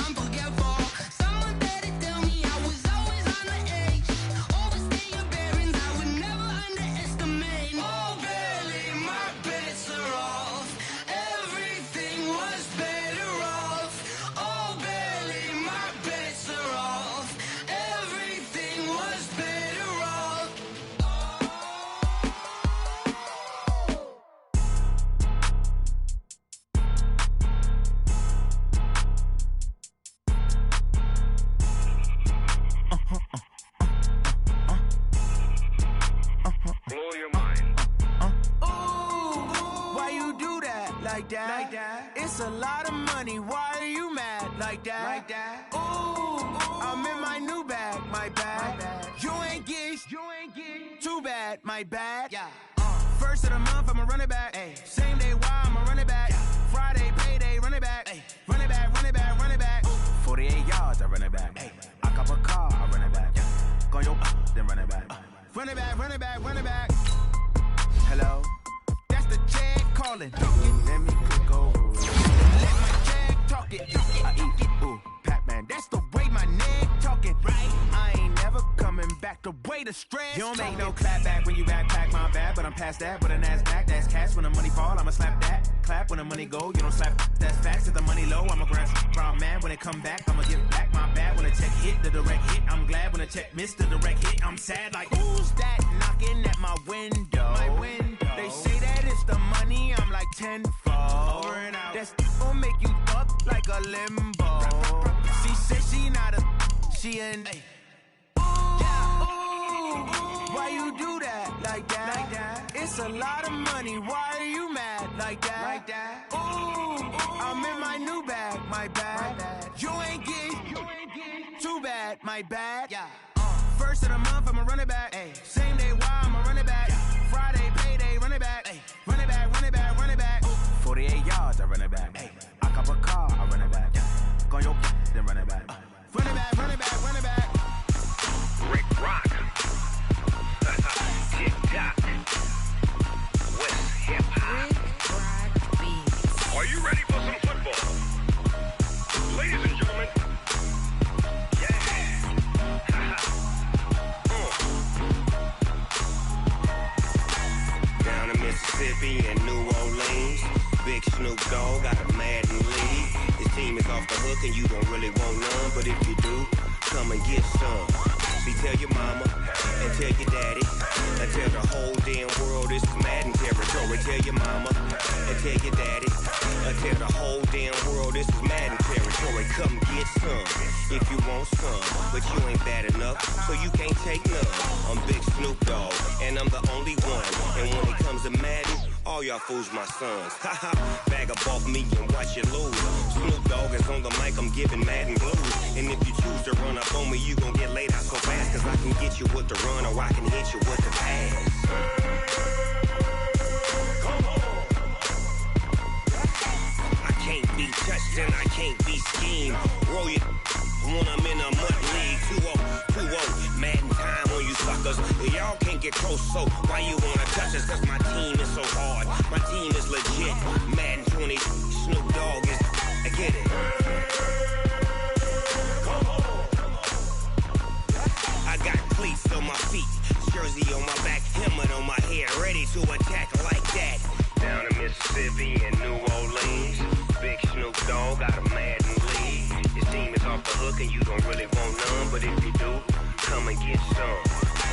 I'm forgetful. Someone better tell me I was always on the edge. Overstay your bearings, I would never underestimate. Oh, barely my bits are off. Everything was better off. Oh, barely my bits are off. Everything was better off.
Blow your mind.
Why you do that like that? Like that? It's a lot of money. Why are you mad like that? Like that? Ooh, I'm in my new bag, my bad. You ain't get too bad, my bad. Yeah. First of the month, I'ma run it back. Ay. Same day, why I'ma run it back. Friday, payday, run it back. Ay. Run it back, run it back, run it back. 48 yards, I run it back. Ay. I cop a car, I run it back. Go your then run it back. Run it back, run it back, run it back. Hello, that's the jag calling. Let me click over. Let my jag talk it. I eat it. Ooh, Pac-Man. That's the way my neck talking. Right. I ain't never coming back. The way the stress. You don't make no clap back when you backpack my bad, but I'm past that. But a NASDAQ, that's cash. When the money fall, I'ma slap that. Clap when the money go. You don't slap. That's facts. If the money low, I'ma grab brown man. When it come back, I'ma give back my bad. When the check hit, the direct hit. I'm glad when the check missed the direct hit. I'm sad like who's that knocking at my window? My window. They say that it's the money. I'm like tenfold. Over and out. That's gon' make you fuck like a limbo. She said she not a. She an. Why you do that like that? Like that? It's a lot of money. Why are you mad like that? Like that? Ooh, I'm in my new bag, my bad. You ain't get too bad, my bad. Yeah. First of the month, I'ma run it back. Ay. Same day, why I'ma run it back. Friday, payday, run it back. Ay. Run it back, run it back, run it back. 48 yards, I run it back. Ay. I cop a car, I run it back. Go your then run it back. Run it back, run it back, run it back.
Rick Rock. TikTok. West Hip Hop. Are you ready for some football? Ladies and gentlemen. Yeah. Down in Mississippi and New Orleans, Big Snoop Dogg got a Madden lead. His team is off the hook and you don't really want none, but if you do, come and get some. See, tell your mama and tell your daddy and tell the whole damn world it's Madden territory. Tell your mama and tell your daddy and tell the whole damn world this is Madden territory. Come get some if you want some, but you ain't bad enough, so you can't take none. I'm Big Snoop Dogg and I'm the only one. And when it comes to Madden, all y'all fools my sons. Haha, bag up off me and watch you lose. Snoop Dogg is on the mic, I'm giving Madden blues. And if you choose to run up on me, you gon' get laid out so fast. Cause I can get you with the run or I can hit you with the pass. I can't be touched and I can't be schemed. Roll you when I'm in a mud league. 2-0, Madden time on you suckers. Y'all can't get close, so why you wanna touch us? Cause my team is so hard. My team is legit. Madden 20, Snoop Dogg is. I get it. I got cleats on my feet, jersey on my back, helmet on my head, ready to attack like that. Down in Mississippi and New Orleans, Big Snoop Dogg got a Madden lead. His team is off the hook and you don't really want none, but if you do, come and get some.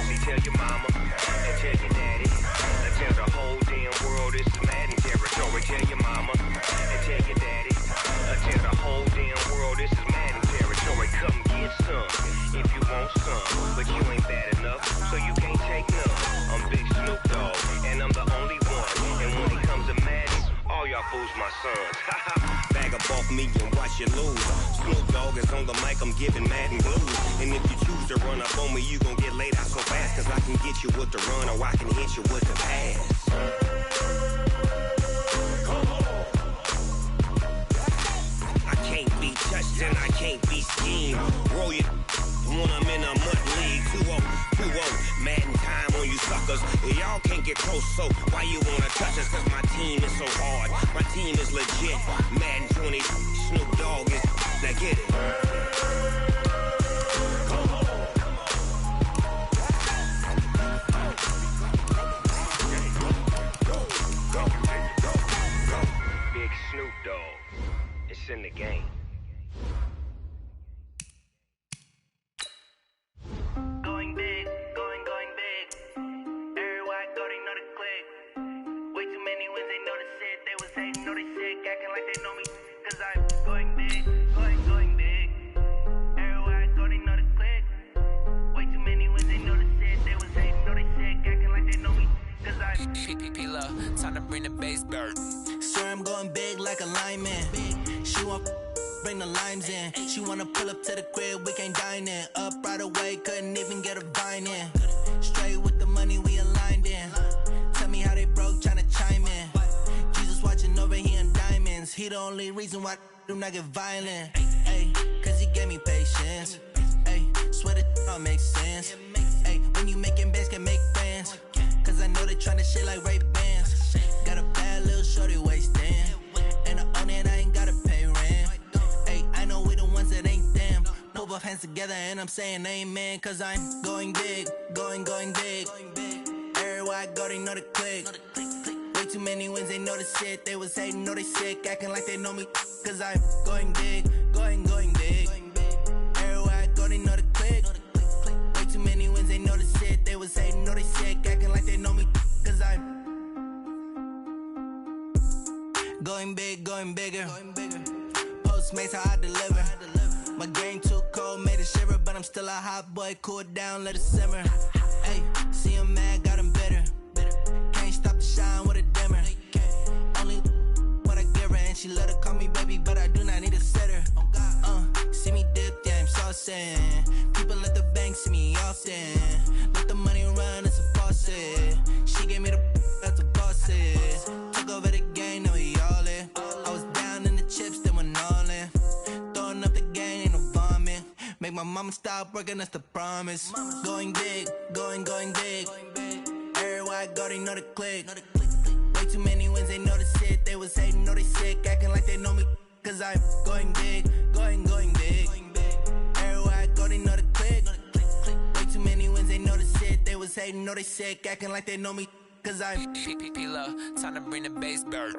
See, tell your mama and tell your daddy and tell the whole damn world this is Madden territory. Tell your mama and tell your daddy and tell the whole damn world this is Madden territory. story, come get some if you want some, but you ain't bad enough, so you can't take none. I'm Big Snoop Dogg, and I'm the only one, and when it comes to Madden, all y'all fools my sons. Bag up off me and watch you lose. Snoop Dogg is on the mic, I'm giving Madden blues, and if you choose to run up on me, you gon' get laid out so fast, cause I can get you with the run, or I can hit you with the pass. I can't be touched and I can't be schemed. Roll it when I'm in a mud league. 2-0, Madden time on you suckers. Y'all can't get close, so why you wanna touch us? Cause my team is so hard, my team is legit. Madden 20, Snoop Dogg is, now get it. Big Snoop Dogg, it's in the game.
Going big, going big. Everywhere I go, they know the click. Way too many wins, they know the shit. They was hating, know they sick, acting like they know me. Cause I'm going big, going big. Everywhere I go, they know the click. Way too many wins, they know the shit. They was hating, know they sick, acting like they know me. Cause I'm
P-P-P-Love, time to bring the bass bird.
swear I'm going big like a lineman. She want bring the limes in. She wanna pull up to the crib, we can't dine in. Up right away, couldn't even get a vine in. Straight with the money we aligned in. Tell me how they broke, tryna chime in. Jesus watching over here in diamonds. He the only reason why I do not get violent. Ay, cause he gave me patience. Ay, swear that all makes sense. Ay, when you making bands, can make friends. Cause I know they tryna shit like Ray-Bans. Got a bad little shorty wasting. And I own it, I ain't gotta pay rent. Ay, I know we the ones that ain't them. Put both hands together and I'm saying amen. Cause I'm going big, going big. Everywhere I go, they know the click. Way too many wins, they know the shit. They was hating, know they sick, acting like they know me. Cause I'm going big, going big. Everywhere I go, they know the click. Way too many wins, they know the shit. They was hating, know they sick, acting like they know me. Cause I'm going big, going bigger. Postmates, how I deliver. My game too cold, made it shiver. But I'm still a hot boy, cool it down, let it simmer. Hey, see him mad, got him bitter. Can't stop the shine with a dimmer. Only what I give her, and she let her call me baby, but I do not need a sitter. See me dip, yeah, I'm saucing. People at the bank see me often. Let the money run, it's a faucet. She gave me the that's a boss is. Took over the game, now we all in. I was down in the chips, then went all in. Throwing up the game, ain't no vomit. Make my mama stop working, that's the promise. Going big, going big. Everywhere I go, they know the click. Way too many wins, they know the shit. They was hating, know they sick, acting like they know me. Cause I'm going big, going big. Everywhere I go, they know the click. Way too many wins, they know the shit. They was hating, know they sick, acting like they know me. Cause I'm
P-P-P-Love, time to bring the bass bird.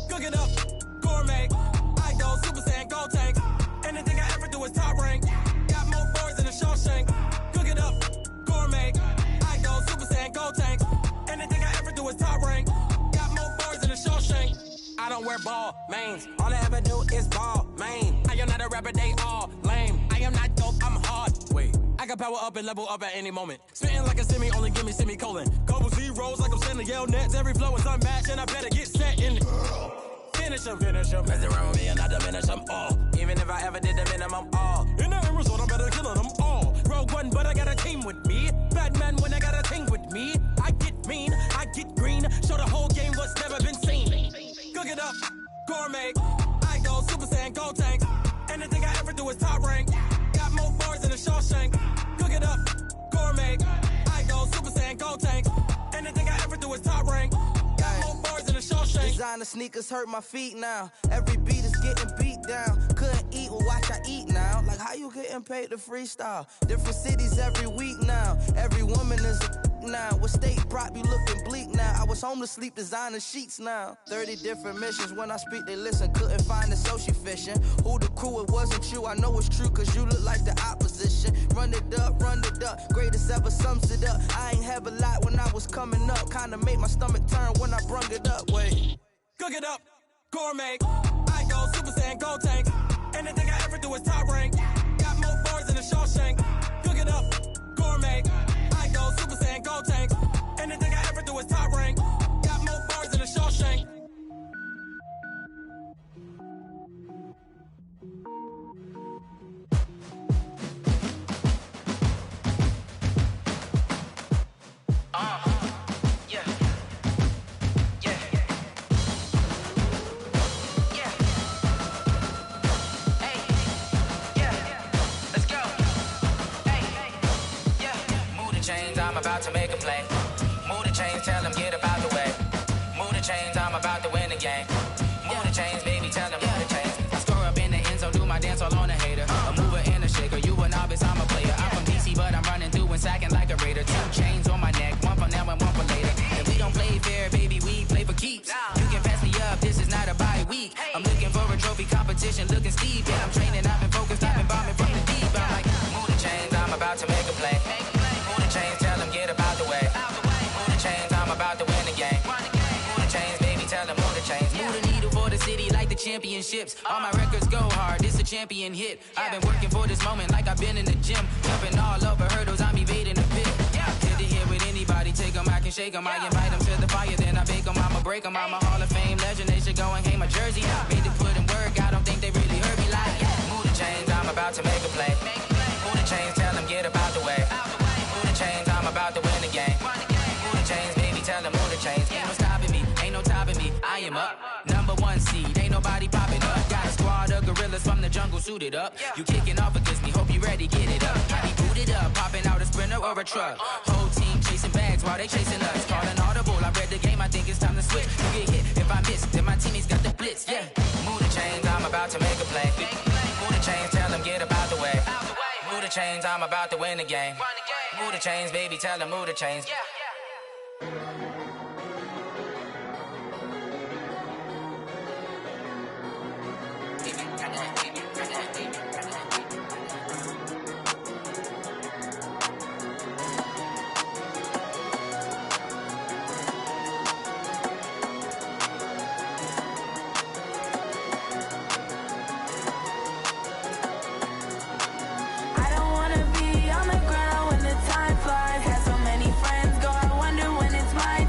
Cook it up, gourmet. I go Super Saiyan, gold tank. Anything I ever do is top rank. Got more boys than a Shawshank. Cook it up, gourmet. I go Super Saiyan, gold tank. Anything I ever do is top rank. Got more boys than a Shawshank. I don't wear ball mains. All I ever do is ball main. I am not a rapper, they all lame. I am not dope, I'm hard. Wait, I can power up and level up at any moment. Spitting like a semi, only give me semicolon. Couple zeros like I'm sending yell nets. Every flow is unmatched and I better get set in. Finish them. Mess around with me and I diminish them all. Even if I ever did the minimum, all. In the end result, I'm better killing them all. Rogue one, but I got a team with me. Batman when I got a team with me. I get mean, I get green. Show the whole game what's never been seen. Cook it up, gourmet. I go Super Saiyan, go tank. Anything I ever do is top rank. Got more bars than a Shawshank. Cook it up, gourmet. I go Super Saiyan, go tank. Anything I ever do is top rank. Got more bars than a Shawshank.
Designer sneakers hurt my feet now. Every beat is getting beat down. Couldn't eat, well watch I eat now. Like how you getting paid to freestyle? Different cities every week now. Every woman is a now. What state prop you looking bleak now? I was home to sleep, designer sheets now. 30 different missions. When I speak they listen. Couldn't find it, so she fishing. Who the crew, it wasn't you. I know it's true cause you look like the opposition. Run it up, greatest ever sums it up. I ain't have a lot when I was coming up. Kinda made my stomach turn when I brung it up. Wait.
Cook it up, gourmet. I go Super Saiyan, go tank. Anything I ever do is top rank. Got more bars than a Shawshank. Cook it up, gourmet. I go Super Saiyan, go tank. Anything I ever do is top rank. Got more bars than a Shawshank.
I'm about to make a play. Move the chains, tell them get about the way. Move the chains, I'm about to win the game. Move the chains, baby, tell them move the chains. I score up in the end zone, do my dance all on a hater. A mover and a shaker, you a novice, I'm a player. I'm from DC, but I'm running through and sacking like a raider. 2 chains on my neck, one for now and one for later. And we don't play fair, baby, we play for keeps. You can pass me up, this is not a bye week. I'm looking for a trophy competition, looking steep. Yeah, I'm training, I've been focused, I've been bombing from the deep. I'm like, move the chains, I'm about to make a play. Move the chains, tell them get about the way. Move the chains, I'm about to win the game. Move the chains, baby, tell them move the chains. Move the needle for the city like the championships. All my records go hard, this a champion hit. I've been working for this moment like I've been in the gym. Jumping all over hurdles, I'm evading the pit. Good to hear with anybody, take them, I can shake them. I invite them to the fire, then I bake them, I'ma break them. I'm a Hall of Fame legend, they should go and hang my jersey. Made to put in work, I don't think they really heard me like. Move the chains, I'm about to make a play. Move the chains, tell them get about the way. Move the chains, I'm about to win the game. Move the chains, baby, tell them move the chains. Ain't no stopping me, ain't no topping me. I am up, #1 seed, ain't nobody popping up. Got a squad of gorillas from the jungle suited up. You kicking off against me, hope you ready, get it up. I be booted up, popping out a Sprinter or a truck. Whole team chasing bags while they chasing us. Call an audible, I read the game, I think it's time to switch. You get hit, if I miss, then my teammates got the blitz, yeah. Move the chains, I'm about to make a play. Move the chains, tell them get about the way. Move the chains, I'm about to win the game. Move the chains, baby, tell them move the chains.
I don't wanna be on the ground when the time flies. Had so many friends go, I wonder when it's my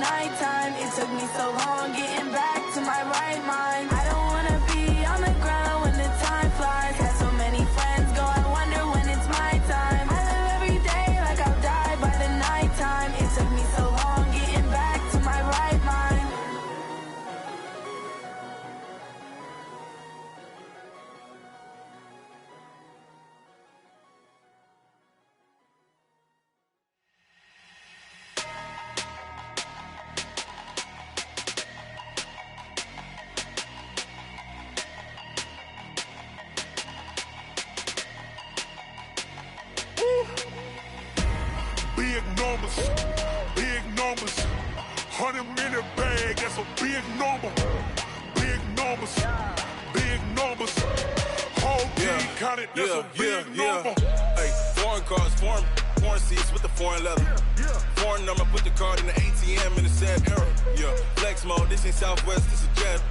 nighttime. It took me so long getting back to my right mind. I don't wanna be on the ground when the time flies. Had so many friends go, I wonder when it's my time. I live every day like I'll die by the nighttime. It took me so long getting back to my right mind.
Big numbers, big numbers. 100-minute bag, that's a big number. Big numbers, big numbers. Whole team counted, that's a big number.
Hey, foreign cars, foreign seats with the foreign leather. Foreign number, put the card in the ATM in the sad era. Yeah, flex mode, this ain't Southwest, this a jet.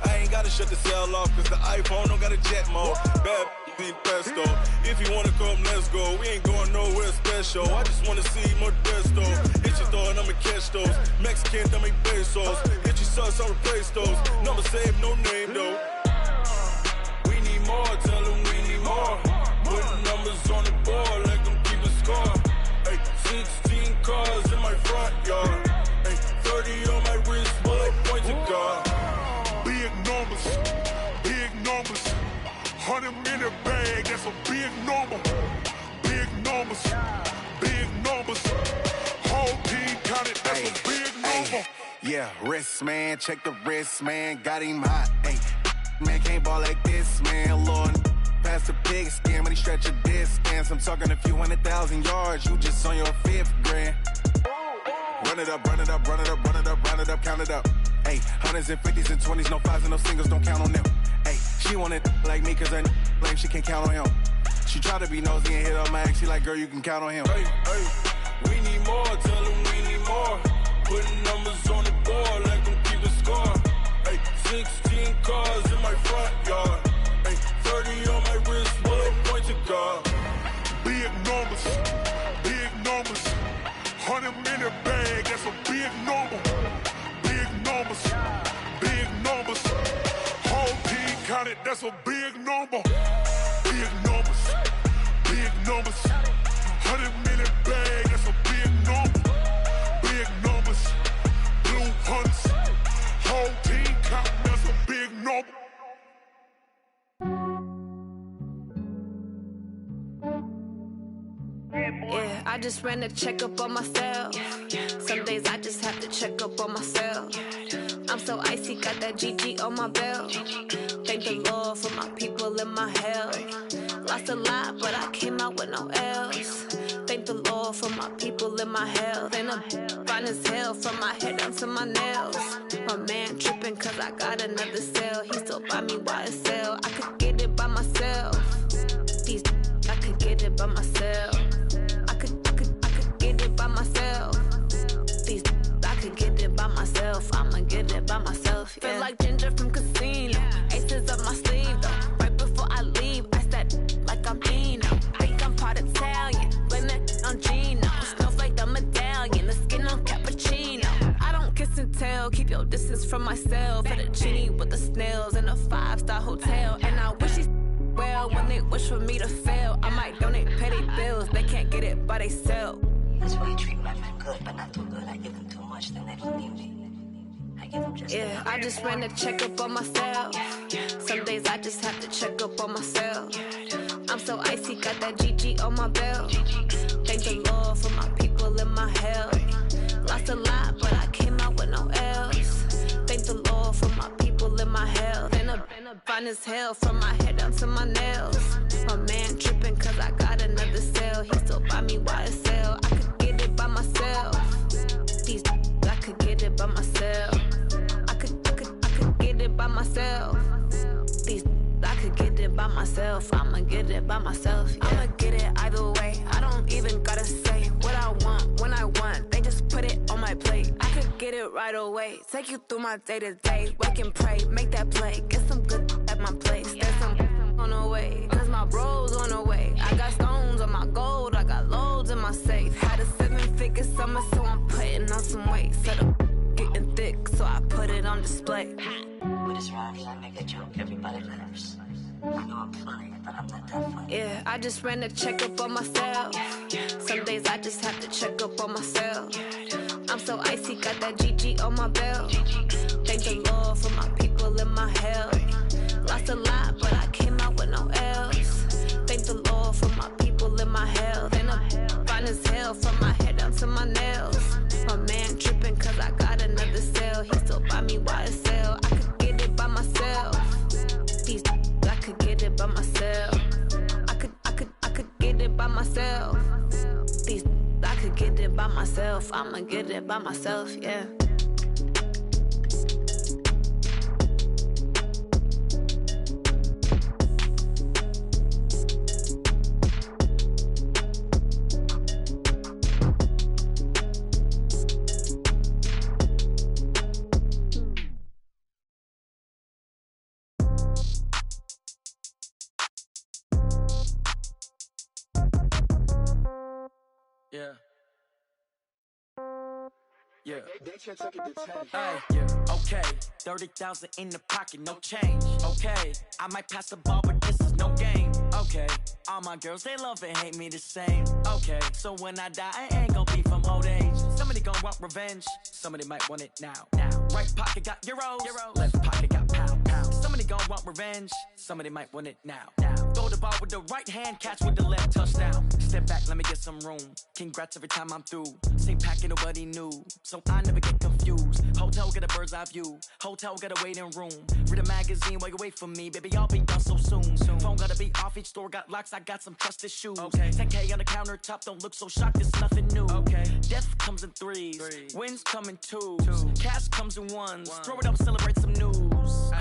I ain't gotta shut the cell off, cause the iPhone don't got a jet mode. Bad ain't pesto. If you wanna come, let's go. We ain't going nowhere special. I just wanna see Modesto. Hit your thought, I'ma catch those. Mexican, I make pesos. Hit your sus, I'll replace those. Number saved, no name though. We need more, tell them we need more. Putting numbers on the board like I'm keeping score. Hey, 16 cars in my front yard. Hey, 30 on my wrist, while I point to God.
Big numbers, big numbers. 100-minute bag, that's a big number. Big numbers, big numbers. Whole team counted, that's a big number.
Yeah, wrist man, check the wrist man, got him hot. Ay, man can't ball like this, man. Lord, past the pig skin, but he stretch a distance. I'm talking a few 100,000 yards, you just on your 5th grand. Run it up, run it up, run it up, run it up, run it up, count it up. Ay, 100s and 50s and 20s, no 5s and no singles, don't count on them. Ay, she want it like me, cause her lame, she can't count on him. She try to be nosy and hit up my ex, she like, girl, you can count on him.
Hey, hey, we need more, tell them we need more. Putting numbers on the board like I'm keeping score. Hey, 16 cars in my front yard. Hey, 30 on my wrist, while I point to God.
Big numbers, big numbers. 100-minute bag, that's a big number. Big numbers, big numbers. Whole team counted, that's a big number. Big numbers, big numbers. 100-minute bag, that's a big number. Big numbers, blue hunts. Whole team counting, that's a big number.
Yeah, I just ran a checkup on myself. Some days I just have to check up on myself. I'm so icy, got that GG on my belt. Thank the Lord for my people and my health. Lost a lot, but I came out with no L's. Thank the Lord for my people and my health. And I'm fine as hell from my head down to my nails. My man tripping cause I got another cell. He still buy me YSL. I could get it by myself. These I could get it by myself. I could get it by myself. These I could get it by myself. I'ma get it by myself. Yeah. Feel like Ginger from Casino. Aces up my sleeve though. Right before I leave, I said like I'm Dino. Think I'm part Italian. Blame it on Gino. Snowflake the medallion. The skin on cappuccino. I don't kiss and tell. Keep your distance from myself. For the genie with the snails in a 5-star hotel. And I wish he's well when they wish for me to fail. I might donate petty bills. They can't get it by they sell.
That's why I treat women good, but not too good. I give them too much, then they don't need me. I give them just
yeah, I just ran a checkup on myself. Some days I just have to check up on myself. I'm so icy, got that GG on my belt. Thank the Lord for my people and my health. Lost a lot, but I came out with no L's. Thank the Lord for my people and my health. And I'm fine as hell from my head down to my nails. My man tripping cause I got another cell. He still buy me YSL. I could get it by myself. These I could get it by myself. I could get it by myself. These I could get it by myself. I'ma get it by myself. Yeah. I'ma get it either way. I don't even gotta say what I want when I want. They just put it on my plate. I could get it right away. Take you through my day to day. Wake and pray, make that play. Get some good at my place. There's some on the way. Cause my bros on the way. I got stones on my gold. I got loads in my safe. Had a 7-figure summer, so I'm putting on some weight. Set up so I put it on display.
With this rhyme, I make a joke, everybody laughs. I know I'm funny, but I'm not that funny.
Yeah, I just ran a checkup on myself. Some days I just have to check up on myself. I'm so icy, got that GG on my belt. Thank the Lord for my people in my health. Lost a lot, but I came out with no else. Thank the Lord for my people in my health. And I'm fine as hell from my head down to my nails. My man tripping cause I got another cell. He still buy me YSL. I could get it by myself. These I could get it by myself. I could get it by myself. These I could get it by myself. I'ma get it by myself, yeah.
Yeah. Yeah. Hey, yeah. Okay. 30,000 in the pocket, no change. Okay. I might pass the ball, but this is no game. Okay. All my girls, they love and hate me the same. Okay. So when I die, I ain't gon' be from old age. Somebody gon' want revenge. Somebody might want it now. Right pocket got euros. Left pocket got pound. Somebody gon' want revenge. Somebody might want it now. Throw the ball with the right hand, catch with the left, touchdown. Step back, let me get some room. Congrats every time I'm through. Same packet, nobody knew, so I never get confused. Hotel got a bird's eye view. Hotel got a waiting room. Read a magazine while you wait for me, baby. I'll be done so soon. Phone gotta be off. Each store got locks. I got some trusted shoes. 10K on the countertop. Don't look so shocked. It's nothing new. Death comes in threes. Wins come in twos. Cash comes in ones. Throw it up, celebrate some news.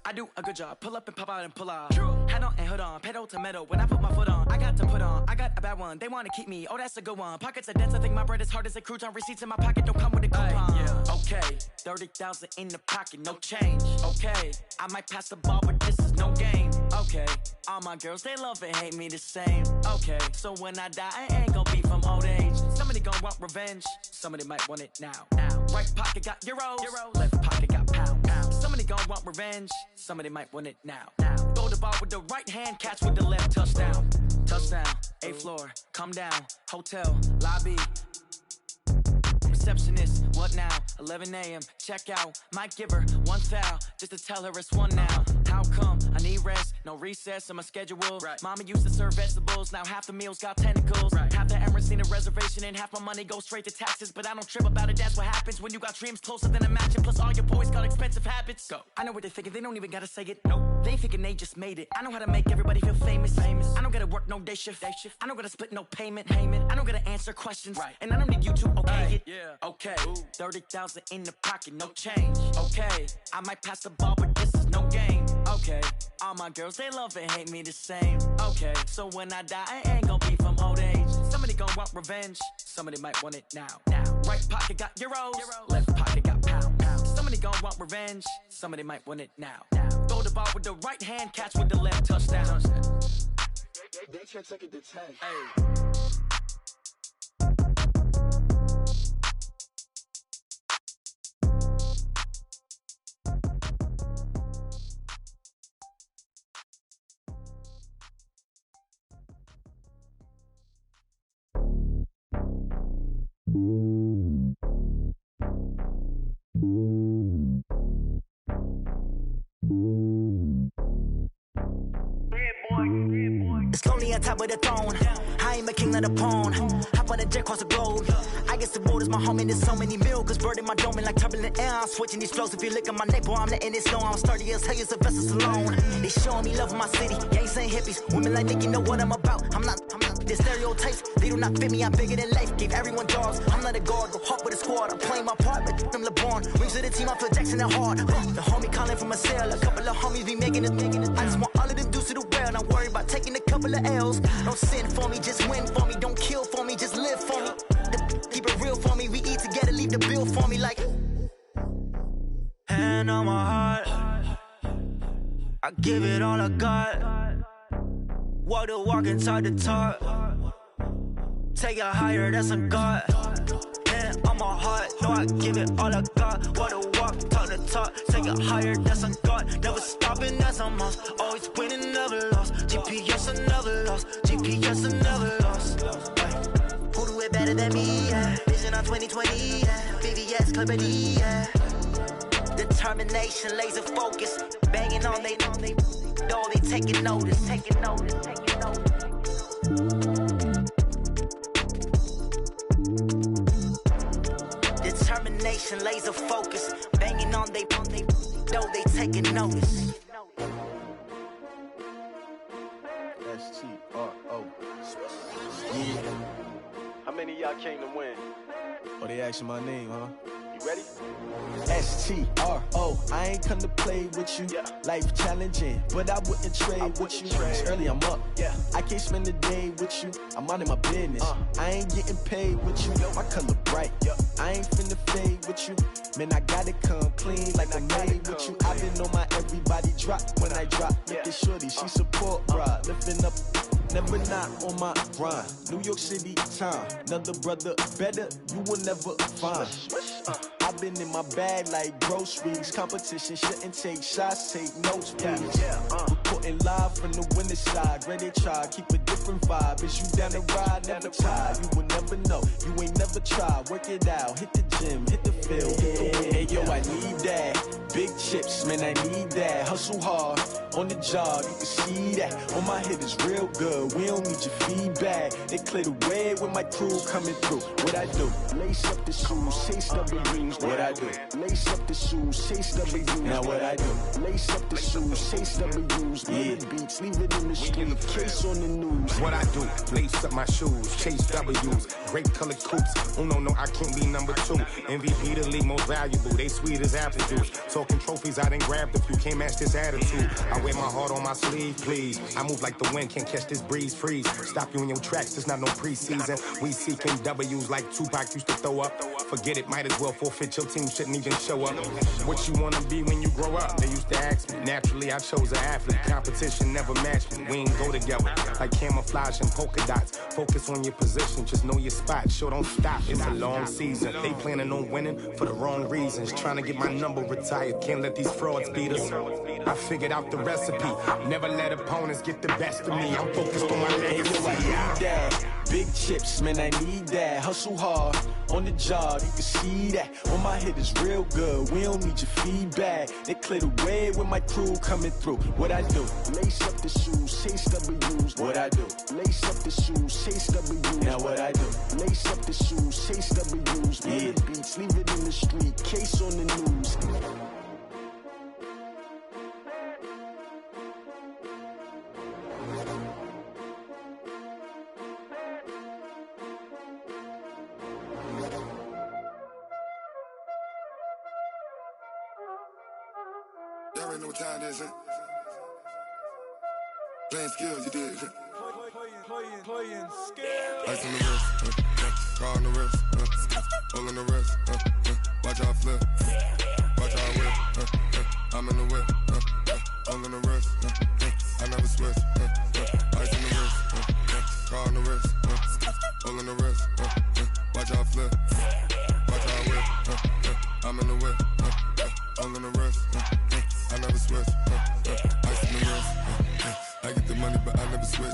I do a good job. Pull up and pop out and pull off. Head on and hood on. Pedal to metal. When I put my foot on, I got to put on. I got a bad one. They want to keep me. Oh, that's a good one. Pockets are dense. I think my bread is hard as a crouton. Receipts in my pocket don't come with a coupon. Okay. 30,000 in the pocket. No change. Okay. I might pass the ball, but this is no game. Okay. All my girls, they love and hate me the same. Okay. So when I die, I ain't gon' be from old age. Somebody gon' want revenge. Somebody might want it now. Right pocket got euros. Left pocket got pound. Somebody gon' want revenge. Somebody might want it now. Throw the ball with the right hand, catch with the left, touchdown. Touchdown, 8th floor, come down. Hotel, lobby. Receptionist, what now? 11 a.m., check out. Might give her one foul, just to tell her it's one now. How come? I need rest, no recess in my schedule. Mama used to serve vegetables, now half the meals got tentacles. Half the Emirates need a reservation and half my money goes straight to taxes. But I don't trip about it, that's what happens when you got dreams closer than a match. Plus all your boys got expensive habits. Go. I know what they're thinking, they don't even gotta say it. Nope. They thinking they just made it. I know how to make everybody feel famous. I don't gotta work no day shift. I don't gotta split no payment. I don't gotta answer questions. And I don't need you to okay it. Okay, 30,000 in the pocket, no change. Okay, I might pass the ball, but this is no game. Okay, all my girls, they love and hate me the same. Okay, so when I die, I ain't gon' be from old age. Somebody gon' want revenge. Somebody might want it now. Right pocket got euros. Left pocket got pound. Somebody gon' want revenge. Somebody might want it now. Throw the ball with the right hand, catch with the left, touchdown.
They can't take it to 10.
It's lonely on top of the throne. I ain't a king of the pawn. Hop on a jet across the globe. I guess the world is my home and there's so many milk. Bird in my dome and like turbulent air. I'm switching these flows. If you look at my neck, boy, I'm letting it snow. I'm sturdy as hell, as a vessel alone. They showing me love in my city. Gangs ain't hippies. Women like Nicky know what I'm about. I'm not the stereotypes. They do not fit me. I'm bigger than life. Gave everyone jobs. I'm not a guard. Go hard with a squad. I'm playing my part, but I'm LeBron. Rings to the team. I feel Jackson and hard. The homie calling from a cell. A couple of homies be making it. I just want all of them dudes to the well. Not worry about taking a couple of L's. Don't sin for me, just win for me. Don't kill for me, just live for me. Keep it real for me. We eat together, leave the bill for me like. Hand on my heart, I give it all I got. Walk the walk inside the talk. Take it higher, that's a God. Hand on my heart, no, I give it all I got. Walk the walk. top, take it higher, that's a god. Never stopping, that's a must. Always winning, never lost. GPS, I never lost. GPS, I never lost. Who do it better than me? Yeah. Vision on 2020, yeah. VVS, Clarity, yeah. Determination, laser focus. Banging on they taking notice. Determination, laser focus. Banging on they taking notice.
S-T-R-O. Yeah. How many of y'all came to win? Oh, they asking my name, huh? You ready? S-T-R-O. I ain't come to play with you. Life challenging, but I wouldn't trade with you. It's early, I'm up. I can't spend the day with you. I'm out in my business. I ain't getting paid with you. My color bright. I ain't finna fade with you. Man, I gotta come clean like I made with you. I've been on my everybody drop when I drop. Look at shorty, she support, bruh. Lifting up, never not on my grind. New York City time, another brother better, you will never find. I've been in my bag like groceries. Competition shouldn't take shots, take notes, please. Reporting live from the winning side. Ready to try, keep a different vibe. Is you down the ride, never tired. You will never know, you ain't never tried. Work it out, hit the gym, hit the field, hit the win. Hey yo, I need that. Big chips, man, I need that. Hustle hard, on the job, you can see that. On my hit is real good, we don't need your feedback. They clear the way with my crew coming through. What I do? Lace up the shoes, chase double dreams. What I do? Lace up the shoes, chase double dreams. Now what I do? Lace up the shoes, chase double dreams. Yeah, beats, leave it in the street, case on the news.
What I do? Lace up my shoes, chase W's. Great colored coops. Oh no, I can't be number 2. MVP the league most valuable. They sweet as apple juice. Talking trophies, I done grabbed a few. Can't match this attitude. I wear my heart on my sleeve, please. I move like the wind, can't catch this breeze. Freeze. Stop you in your tracks, there's not no preseason. We seeking W's like Tupac used to throw up. Forget it, might as well forfeit. Your team shouldn't even show up. What you wanna be when you grow up? They used to ask me. Naturally, I chose an athlete. Competition never matched me. We ain't go together like camouflage and polka dots. Focus on your position, just know your spot. Sure, don't stop. It's a long season. They planning on winning for the wrong reasons. Trying to get my number retired. Can't let these frauds beat us. I figured out the recipe. Never let opponents get the best of me. I'm focused on my legacy.
Big chips, man, I need that. Hustle hard, on the job, you can see that. On my hit is real good, we don't need your feedback. They clear the way with my crew coming through. What I do? Lace up the shoes, chase W's. What I do? Lace up the shoes, chase W's. Now what I do? Lace up the shoes, chase W's. Yeah, beats, leave it in the street, case on the news.
Y'all already know what time it is, huh? Playing skills, you did, huh? Playing skills. Ice on the wrist, car on the wrist, hole on the wrist, watch out flip, watch out whip, I'm in the whip, hole on the wrist, I never switch, ice on the wrist, car on the wrist, hole on the wrist, watch out flip, watch out whip, I'm in the whip, hole on the wrist, I never switch, ice on the wrist, I get the money but I never switch.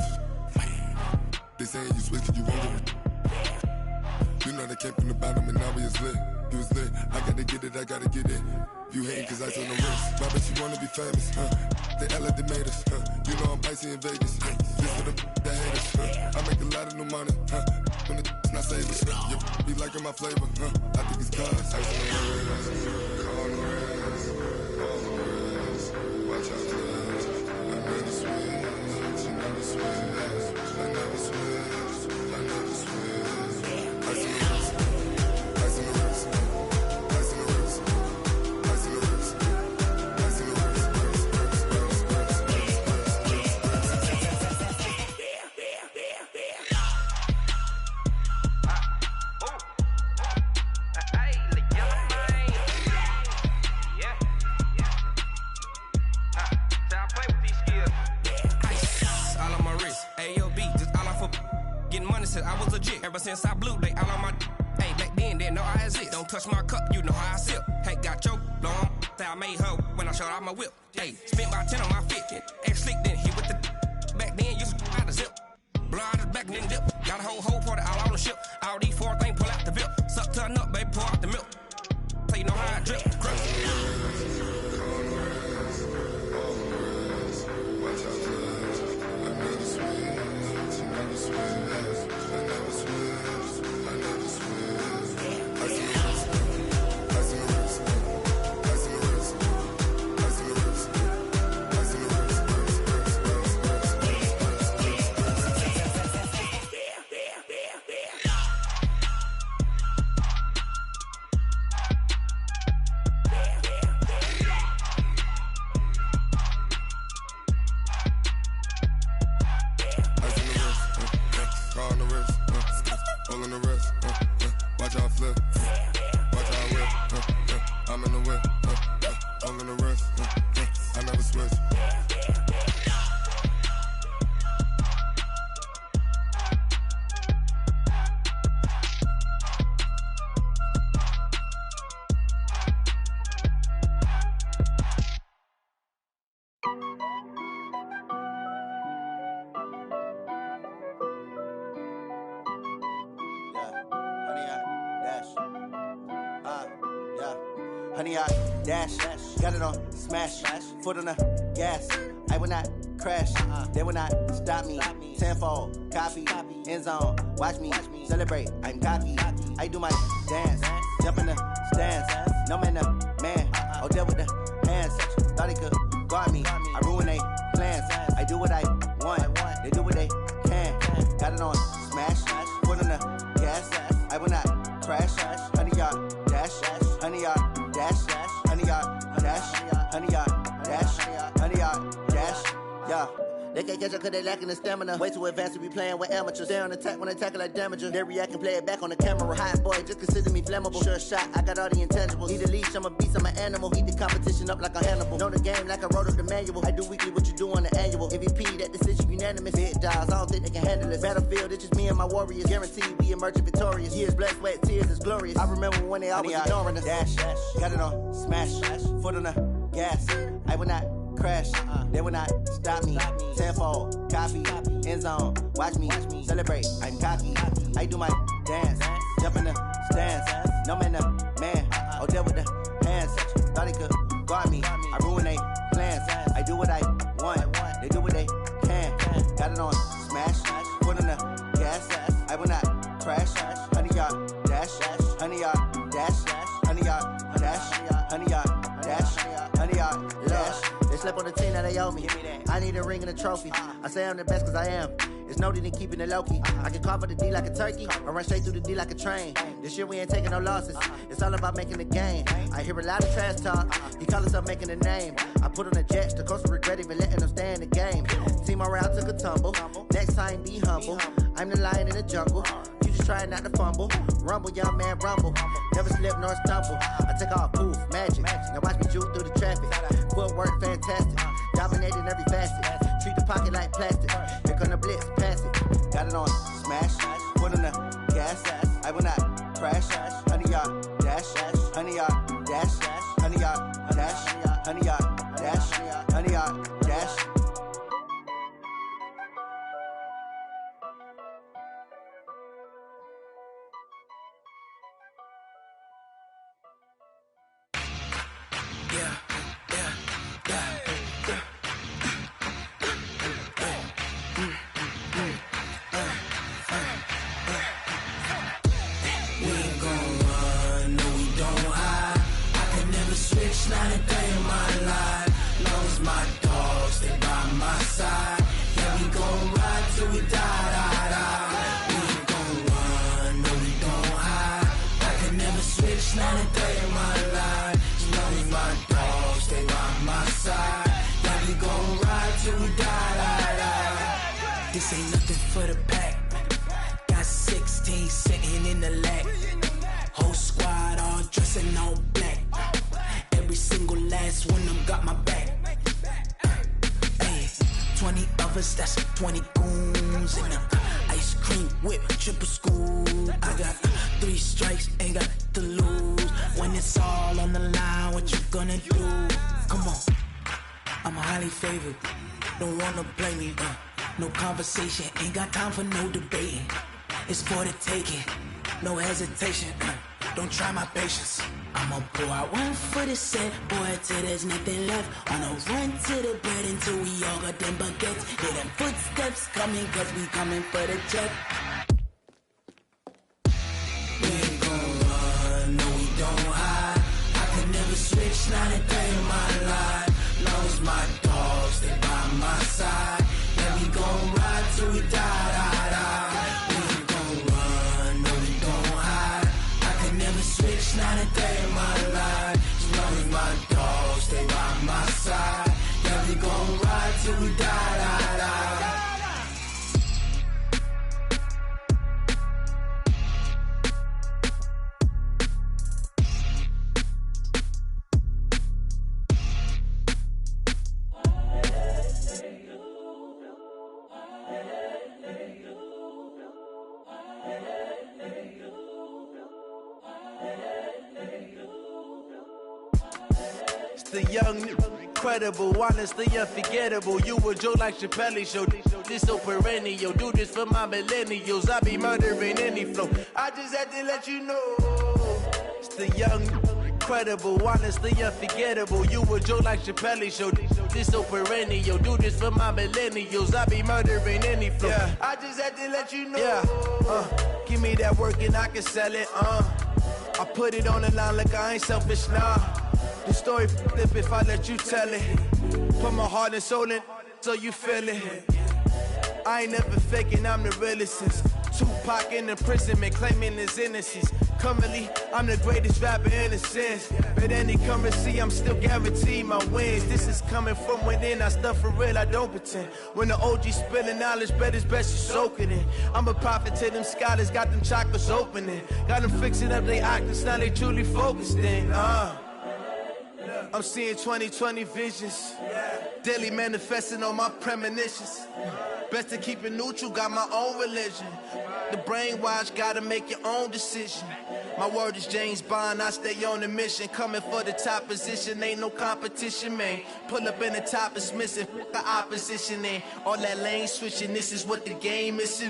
They saying you switch cause you won't get it. You know they came from the bottom and now we is lit. You was lit, I gotta get it, I gotta get it. You hating cause ice on the wrist. Why bet you wanna be famous, They LA they made us, You know I'm icy in Vegas, This for the that hate us, I make a lot of new money, When it's not savers, You be liking my flavor, I think it's cause ice on the wrist, car on the wrist, all on the wrist, watch out for this. I never switch, you never switch. I never switch, I never switch. Ice on the wrist, ice on the wrist, ice on the wrist, ice on the wrist, ice on the
I was legit. Ever since I blew, they all on my. Hey, back then, they know I exist. Don't touch my cup, you know how I sip. Hey, got your long. I made her when I showed off my whip. Hey, spent about 10 on my fit. And slick then hit with the back then, used to out the zip. Blow out his back and then dip. Got a whole party all on the ship. All these 4 things pull out the VIP. Suck to a nut, baby, pour out the milk. So you know how I drip.
Honey, I dash, got it on smash, foot on the gas. I will not crash, they will not stop me. Tenfold, copy, end zone, watch me celebrate. I'm cocky, I do my dance, jump in the stands. No man, man, oh deal with the hands. Thought he could guard me, I ruin they plans. I do what I want, they do what they can. Got it on smash, foot on the gas. I will not crash, honey, y'all dash, honey, y'all dash, honey, y'all dash, honey, y'all dash, honey, y'all dash, yeah. They can't catch up cause they lacking the stamina. Way too advanced to be playing with amateurs. Stay on attack when they tackle like damager. They react and play it back on the camera. Hot boy, just consider me flammable. Sure shot, I got all the intangibles. Need a leash, I'm a beast, I'm an animal. Heat the competition up like a Hannibal. Know the game like I wrote up the manual. I do weekly what you do on the annual. MVP, that decision unanimous. Big dials, I don't think they can handle it. Battlefield, it's just me and my warriors. Guaranteed we emerging victorious. Years, blood, sweat, tears, it's glorious. I remember when they always ignoring us. Dash, got it on smash, foot on the gas. I will not crash, they will not stop me. Tenfold, copy, end zone, watch me celebrate. I'm cocky, I do my dance, jump in the stands. No man, man, oh deal with the hands. Thought he could guard me, I ruin they plans. I do what I want, they do what they can. Got it on smash, foot on the gas. I will not crash, honey, y'all dash, honey, y'all dash, honey, y'all dash, honey, y'all dash, honey, y'all dash. They slept on the team that they owe me. I need a ring and a trophy. I say I'm the best cause I am. It's no need in keeping it low-key. I can carve for the D like a turkey or run straight through the D like a train. This year we ain't taking no losses. It's all about making the game. I hear a lot of trash talk. He call himself making a name. I put on the jets. The coach regret even letting them stay in the game. Team morale took a tumble. Next time be humble. I'm the lion in the jungle. You just trying not to fumble. Rumble, young man, rumble. Never slip nor stumble. I take off, poof, magic. Now watch me juke through the traffic. Footwork fantastic. Dominating every facet. Treat the pocket like plastic. Here come the blitz, pass it. Got it on smash, foot on the gas. I will not crash. Honey, y'all dash, honey, y'all dash, honey, y'all dash, honey, y'all dash, honey, y'all dash.
Not a day in my life. Long as my dogs, they by my side. Yeah, we gon' ride till we die. We ain't gon' run, no, we don't hide. I can never switch, not a day in my life. As long as my dogs, they by my side. Yeah, we gon' ride till we die. This ain't nothing for the pack. Got 16 sitting in the lap. Whole squad all dressing all black. Every single last one of them got my back. Hey, 20 of us, that's 20 goons. And ice cream whip, triple school. I got 3 strikes, ain't got to lose. When it's all on the line, what you
gonna do? Come on, I'm highly favored. Don't wanna blame me, no conversation, ain't got time for no debating. It's for the taking, no hesitation, don't try my patience. I'ma pour out one for the set, boy, till there's nothing left. On a run to the bread until we all got them baguettes. Hear them footsteps coming, cause we coming for the check. We ain't gon' run, no we don't hide. I can never switch, not a day in my life. Long as my dogs, they by my side. Yeah, we gon' ride till we die, die, die. We ain't gon' run, no we don't hide. I can never switch, not a day in my life. As long as my dogs, they by my side. Yeah, we gon' ride till we die, die, die.
The young, incredible, honestly unforgettable. You a joke like Chappelle show. This so perennial. Do this for my millennials. I be murdering any flow. I just had to let you know. It's the young, incredible, honestly unforgettable. You a joke like Chappelle show. This so perennial. Do this for my millennials. I be murdering any flow. Yeah. I just had to let you know. Yeah. Give me that work and I can sell it. I put it on the line like I ain't selfish, nah. The story flip if I let you tell it. Put my heart and soul in so you feel it. I ain't never faking, I'm the realest since Tupac in imprisonment, claiming his innocence. Currently, I'm the greatest rapper in a sense. But any currency, I'm still guaranteed my wins. This is coming from within, I stuff for real, I don't pretend. When the OG spilling knowledge, bet it's best you soak it in. I'm a prophet to them scholars, got them chakras opening. Got them fixing up their octaves, now they truly focused in. I'm seeing 2020 visions, daily manifesting on my premonitions. Best to keep it neutral, got my own religion. The brainwash, gotta make your own decision. My word is James Bond, I stay on the mission. Coming for the top position, ain't no competition, man. Pull up in the top, it's missing, the opposition in. All that lane switching, this is what the game is.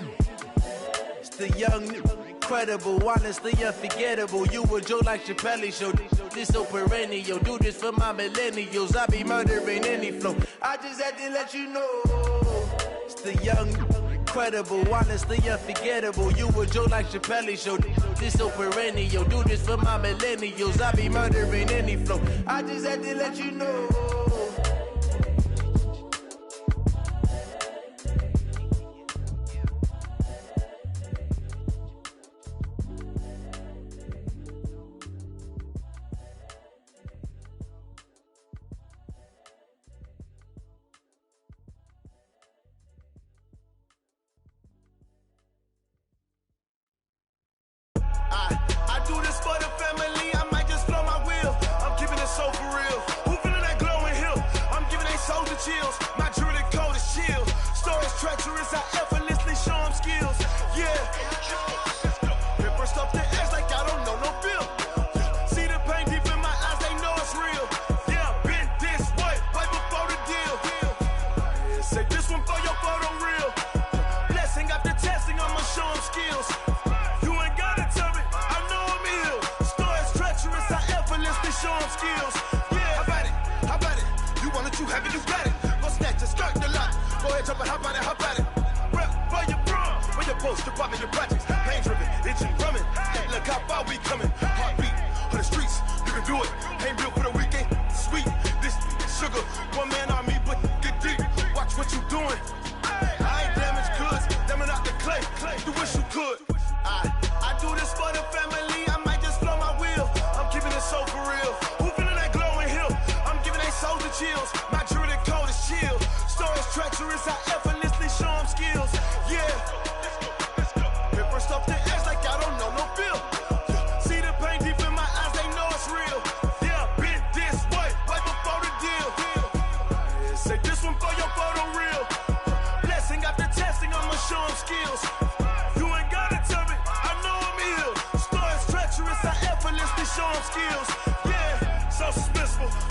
It's the young, incredible, honestly unforgettable. You a joke like Chappelle show. This so perennial. Do this for my millennials. I be murdering any flow. I just had to let you know. It's the young, incredible, honestly unforgettable. You a joke like Chappelle show. This so perennial. Do this for my millennials. I be murdering any flow. I just had to let you know.
I do this for the family, I might just blow my wheel. I'm giving it so for real. Who feeling that glowing hill? I'm giving they soldier chills. My jewelry code is chill. Stories treacherous, I effortlessly show them skills. Yeah. Paper stuff the edge like I don't know no bill. See the pain deep in my eyes, they know it's real. Yeah, been this way, right before the deal. Say this one for your photo real. Blessing after testing, I'ma show them skills. Show them skills. Yeah, how about it? You want it, you have it, you got it. Go snatch it, skirt the lot. Go ahead, jump it, how about it? Rep for your bro, for your post, your poppin', your projects. Pain driven, itching, drumming. Look how far we coming. Heartbeat on the streets, you can do it. Ain't built for the weekend. Sweet, this sugar, one man army, but get deep. Watch what you doing. I ain't damaged goods, damn it out the clay. You wish you could. I do this for the family. I might just blow my wheel. I'm keeping it so for real. Who feeling that glowing hill? I'm giving they soldier chills. My jewelry code is chill. Stories treacherous, I effortlessly show them skills. Yeah. Paper stuff the edge like I don't know no bill. See the pain deep in my eyes, they know it's real. Yeah, been this way, right before the deal. Say this one for your photo real. Blessing after testing, I'ma show them skills. You ain't gotta tell me, I know I'm ill. Stories treacherous, I effortlessly show them skills. Yeah, so suspenseful.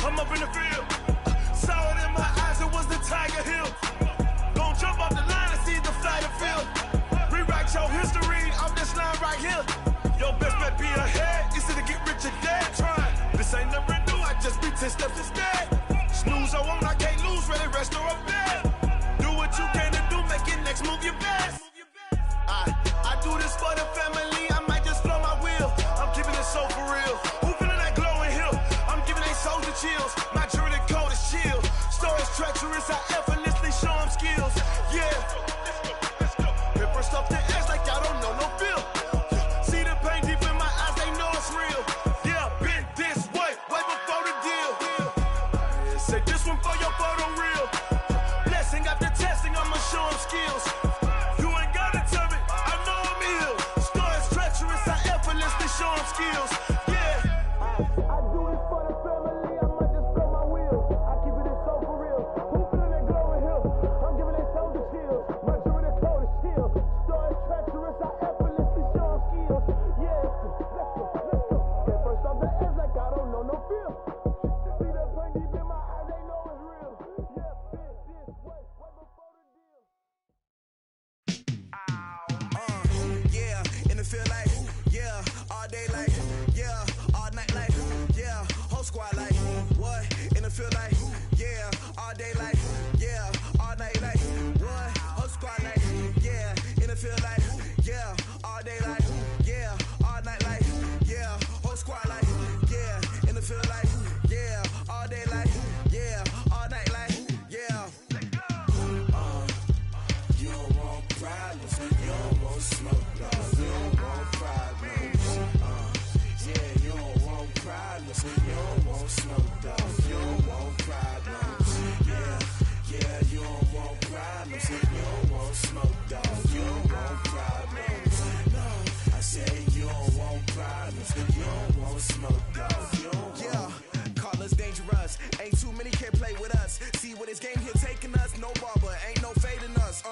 It's like I don't know no fear. See that pain deep in my eyes, they know it's real. Yeah, bitch, this way before the deal.
Yeah, and it feel like, yeah, all day like, yeah, all night like, yeah, whole squad like, what? And it feel like, yeah, all day like, yeah, all night like, what? Whole squad like, yeah, and it feel like, yeah, all day like, yeah, all night like, yeah, whole squad like, yeah, and it feel like, yeah, all day like, yeah, all night like, yeah.
You don't want problems, you don't want smoke, dog. You don't want problems. Yeah, you don't want problems, you don't want smoke, dog. You don't want problems. Yeah, you don't want problems, you don't want smoke, dog. You don't want problems. No, I say you don't want problems, you don't want smoke, dog. You don't
Yeah, call us dangerous. Ain't too many can play with us. See where this game here taking us. No barber, ain't no fading us.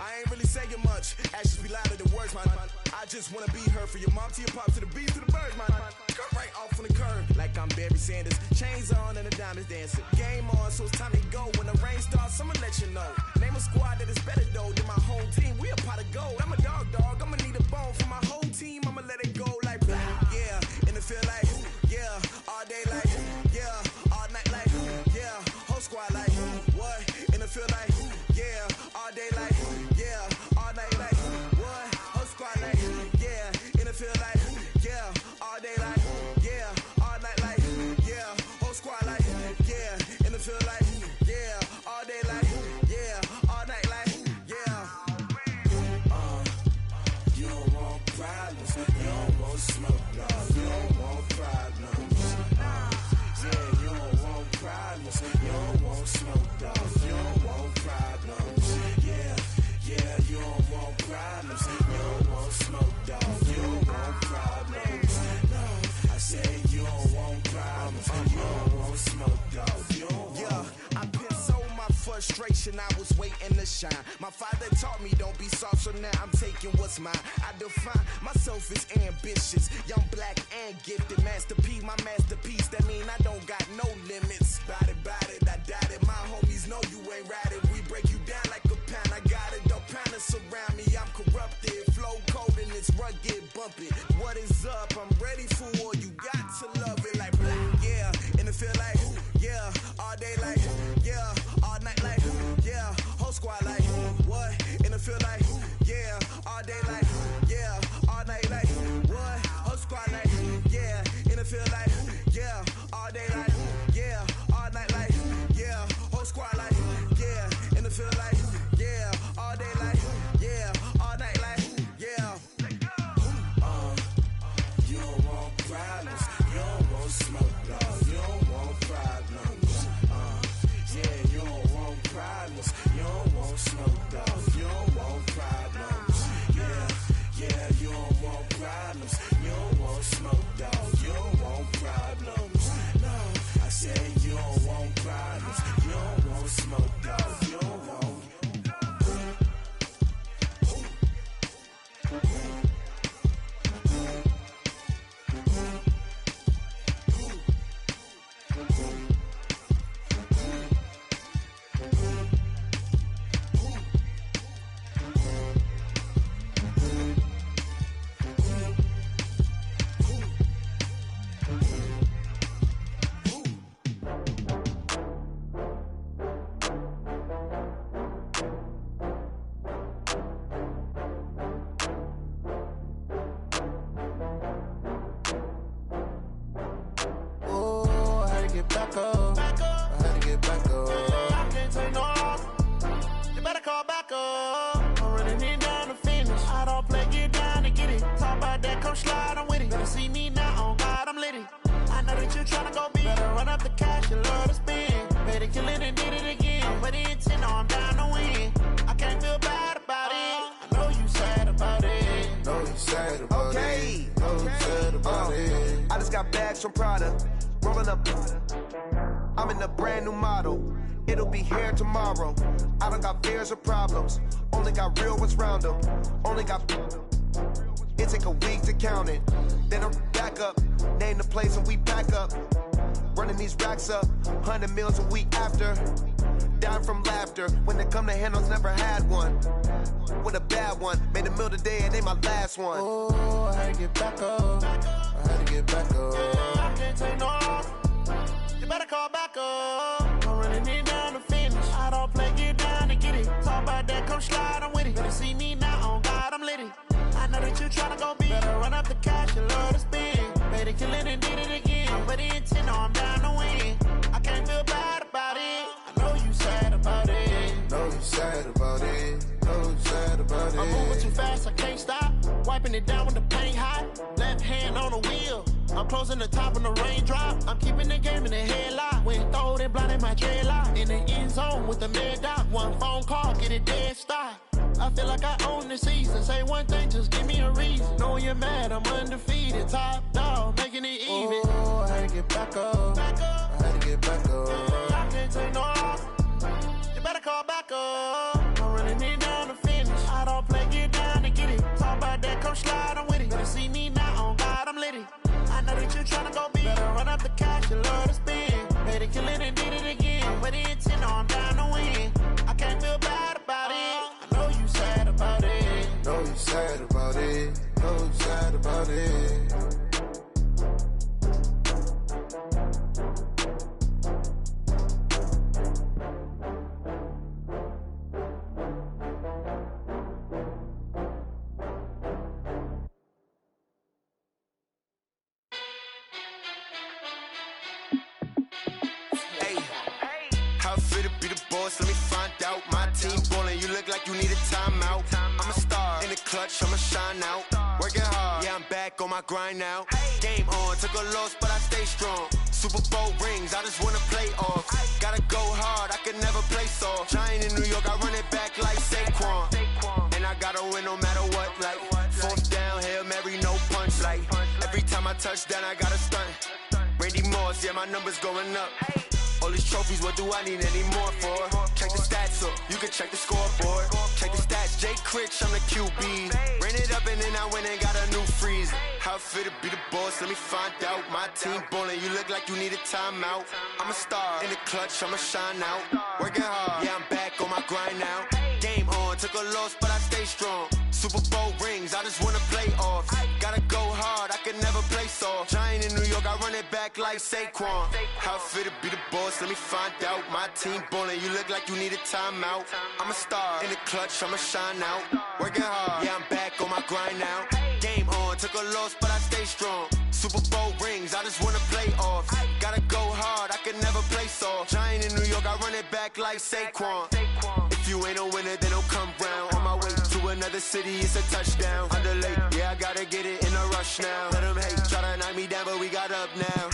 I ain't really saying much. Actions be louder than words, man. I just wanna be heard for your mom to your pop to the beat to the birds, man. Cut right off on the curb like I'm Barry Sanders. Chains on and the diamonds dancing. Game on, so it's time to go. When the rain starts, I'ma let you know. Name a squad that is better though than my whole team. We a pot of gold. I'm a dog. I'ma need a bone for my whole team. I'ma let it go like blah. Yeah, and it feel like, yeah, all day like, yeah, all night like, yeah, whole squad like, what? And it feel like, yeah, all day like, yeah, all night like, what? Whole squad like, yeah, and it feel like, yeah, all day like, yeah, all night like, yeah, whole squad like, yeah, and it feel like, yeah, all day like, yeah, all night like, yeah.
You don't want problems, you don't want smoke, dog. You don't want problems. Yeah, you don't want problems, you don't want smoke, dog. You don't want problems. Yeah, you don't want problems, you don't want smoke, dog. You don't want problems. No, I say you don't want problems, you don't want smoke, dog. You don't want.
Yeah, I put so my frustration, I was waiting to shine. My father taught me don't be soft, so now I'm taking what's mine. I define myself as ambitious, young, black, and gifted. Master P, my masterpiece, that mean I don't got no limits. Bout it, I doubt it. My homies know you ain't ride it. We break you down like a pound. I got it, don't pound to surround me. I'm corrupted, flow cold and it's rugged, bump it. What is up? I'm ready for war. You got to love it like blah. Yeah, and it feel like, yeah, all day like, yeah, all night like, yeah, whole squad like, what? And it feel like, yeah, all day like, yeah, all night like, what? Whole squad like, yeah, and it feel like, yeah, all day like, yeah, all night like, yeah, whole squad like, yeah, and it feel like, yeah, all day like, yeah, all night like, yeah.
You don't want problems, you don't want smoke, dog. You don't want problems. Yeah, you don't want problems, you don't want smoke, dog. You don't want problems. Yeah, you don't want problems, you don't want smoke, dog. You don't want problems. No, I say you don't want problems, you don't want smoke, dog. You don't want.
Back up. I had to get back up. I can't take no loss. You better call back up. I'm running it down to finish. I don't play, get down to get it. Talk about that, come slide, I'm with it. Better see me now, on God, I'm litty. I know that you're trying to go big. Better run up the cash, you love to spend. Better kill it and did it again. But the intent, no, I'm down to win. I can't feel bad about it. I know you sad about it.
Know you sad about it. Know you sad about it.
I just got bags from Prada. Rolling up, I'm in a brand new model. It'll be here tomorrow. I don't got fears or problems. Only got real ones round them. Only got. It's
It take a week to count it. Then I'm back up, name the place and we back up. Running these racks up, 100 meals a week after. Dying from laughter, when it come to handles, never had one. With a bad one, made a meal today and ain't my last one.
Oh, I had to get back up, I had to get back up.
I can't take no loss. You better call back up. I'm running it down to finish. I don't play, get down to get it. Talk about that, come slide, I'm with it. Better see me now, on God, I'm litty. I know that you tryna go big. Better run up the cash, you love to spend. Better kill it and did it again. But the intent, no, I'm down to win. I can't feel bad about it. I know you sad about it.
Know you sad about it. Know you sad about it.
I'm moving too fast, I can't stop. Wiping it down with the paint hot. Left hand on the wheel. I'm closing the top when the raindrop. I'm keeping the game in the headlock. When throwed and blinded my dreadlock. In the end zone with the mad dot. One phone call, get it dead stop. I feel like I own the season. Say one thing, just give me a reason. Knowing you're mad, I'm undefeated. Top dog, making it even.
Oh, I had to get back up.
Back up.
I had to get back up.
I can't take no loss. You better call back up. I'm running it down to finish. I don't play, get down to get it. Talk about that, come slide, I'm with it. Better see me now, on God, I'm litty. I know that you tryna go big. Better run up the cash, you love to spend. Better kill it and did it again. But the intent, no, I'm down to win. I can't feel bad about it. I know you sad about it.
Know you sad about it. Know you sad about it.
Let me find out. My team ballin', you look like you need a timeout. I'm a star in the clutch, I'ma shine out. Working hard, yeah, I'm back on my grind now. Game on, took a loss, but I stay strong. Super Bowl rings, I just wanna play off. Gotta go hard, I can never play soft. Giant in New York, I run it back like Saquon. And I gotta win no matter what, like fourth down, Hail Mary, no punch. Like every time I touch down, I gotta stunt. Randy Moss, yeah, my numbers going up. All these trophies, what do I need any more for? Check the stats up, you can check the scoreboard. Check the stats, Jay Critch, I'm the QB. Ran it up and then I went and got a new freeze. How it feel to be the boss, let me find out. My team ballin', you look like you need a timeout. I'm a star in the clutch, I'ma shine out. Working hard, yeah, I'm back on my grind now. Game on, took a loss, but I stay strong. Super Bowl rings, I just wanna play off. Gotta go hard, I can never play soft. Giant in New York, I run it back like Saquon. How it feel to be the boss, let me find out. My team ballin', you look like you need a timeout. I'm a star in the clutch, I'ma shine out. Working hard, yeah, I'm back on my grind now. Game on, took a loss, but I stay strong. Super Bowl rings, I just wanna play off. Gotta go hard, I can never play soft. Giant in New York, I run it back like Saquon. If you ain't a winner, then don't come round. On my way to another city, it's a touchdown. Underlay, yeah, I gotta get it in a rush now. Let them hate, try to knock me down, but we got up now.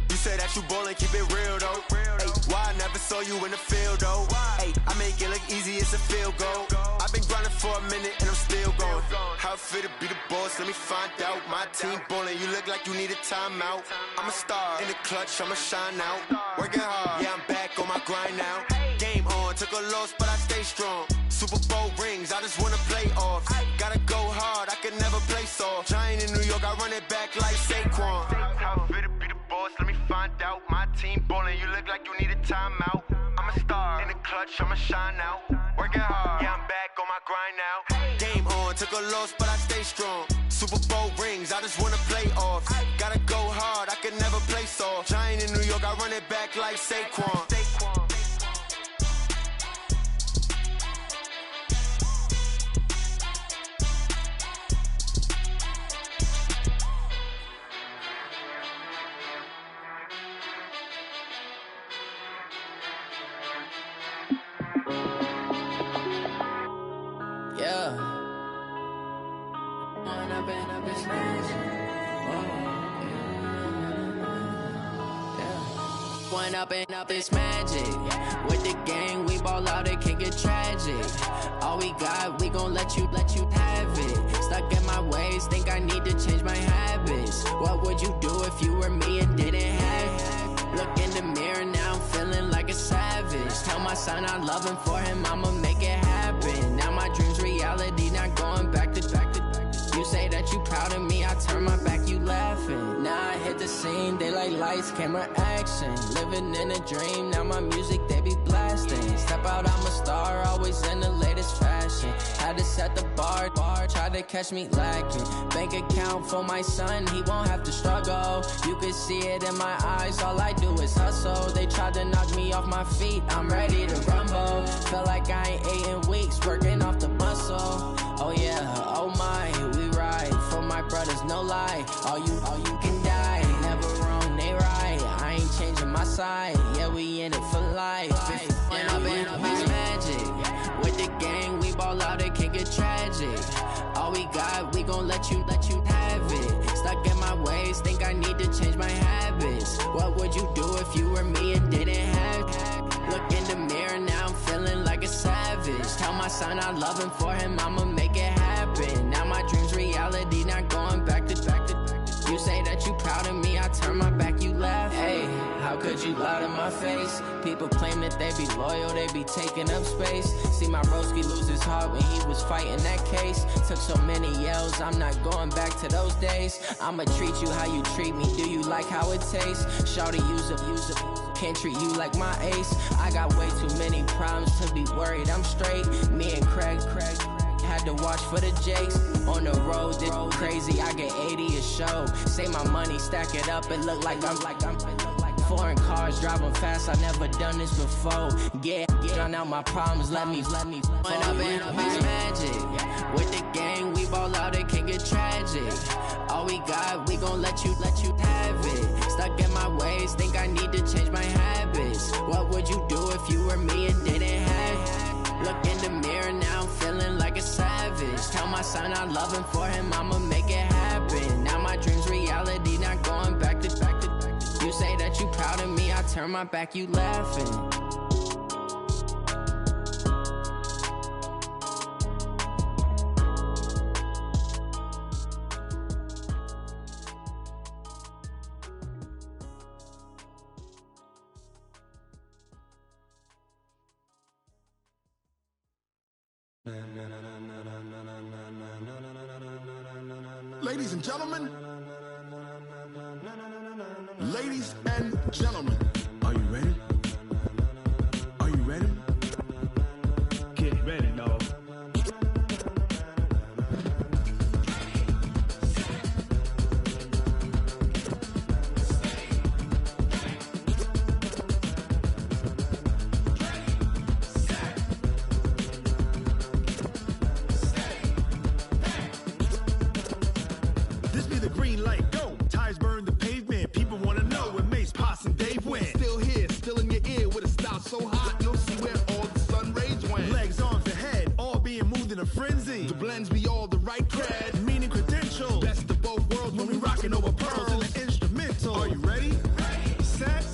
You say that you ballin', keep it real though. Ay, why I never saw you in the field though? Ay, I make it look easy, it's a field goal. I've been grinding for a minute and I'm still going. How it feel to be the boss, let me find out. My team ballin', you look like you need a timeout. I'm a star in the clutch, I'ma shine out. Working hard, yeah, I'm back on my grind now. Game on, took a loss, but I stay strong. Super Bowl rings, I just wanna play off. Gotta go hard, I can never play soft. Giant in New York, I run it back like Saquon. How it feel to be the boss, let me find out. My team ballin', you look like you need a timeout. I'm a star in the clutch, I'ma shine out. Working hard, yeah, I'm back on my grind now. Game on, took a loss, but I stay strong. Super Bowl rings, I just wanna play off. Gotta go hard, I can never play soft. Giant in New York, I run it back like Saquon.
Up this magic. With the gang, we ball out, it can get tragic. All we got, we gon' let you have it. Stuck in my ways, think I need to change my habits. What would you do if you were me and didn't have it? Look in the mirror, now I'm feeling like a savage. Tell my son I love him, for him I'ma make it happen. Now my dream's reality, not going back to. You say that you proud of me, I turn my back, you laughing. Now I hit the scene, they like lights, camera, action. Living in a dream, now my music, they be blasting. Step out, I'm a star, always in the latest fashion. Had to set the bar, try to catch me lacking. Bank account for my son, he won't have to struggle. You can see it in my eyes, all I do is hustle. They tried to knock me off my feet, I'm ready to rumble. Feel like I ain't ate in weeks, working off the muscle. Oh yeah, oh my, we ride for my brothers, no lie. All you can die, never wrong, they right. I ain't changing my side, yeah, we in it for life. When up it's magic. With the gang, we ball out, it can get tragic. All we got, we gon' let you have it. Stuck in my ways, think I need to change my habits. What would you do if you were me and didn't have it? Look in the mirror, now I'm feeling like a savage. Tell my son I love him, for him I'ma make it happen. Now my dream's reality, not going back to. You say that you proud of me, I turn my back, you laugh. Hey, how could you lie to my face? People claim that they be loyal, they be taking up space. See my broski lose his heart when he was fighting that case. Took so many yells, I'm not going back to those days. I'ma treat you how you treat me, do you like how it tastes? Shawty, use it. Can't treat you like my ace. I got way too many problems to be worried, I'm straight. Me and Craig had to watch for the Jakes. On the road, this crazy, I get 80 a show. Say my money, stack it up, it look like I'm foreign cars, driving fast, I never done this before. Get drown out my problems, let me fall. When up it's magic. With the gang, we ball out, it can get tragic. All we got, we gon' let you have it. Stuck in my ways, think I need to change my habits. What would you do if you were me and didn't have it? Look in the mirror, now I'm feeling like a savage. Tell my son I love him, for him I'ma make it happen. Now my dream's reality, not going back to. You say that you proud of me, I turn my back, you laughing.
Ladies and gentlemen, ladies and gentlemen, are you ready? Are you ready? Get ready, dog. This be the green light, go. Tires burn the pavement. People wanna know when Mace, Pops, and Dave went. Still here, still in your ear with a style so hot, you'll see where all the sun rays went. Legs, arms, and head, all being moved in a frenzy. The blends be all the right cred, meaning credentials. Best of both worlds when we rockin' over pearls in the instrumental. Are you ready? Set,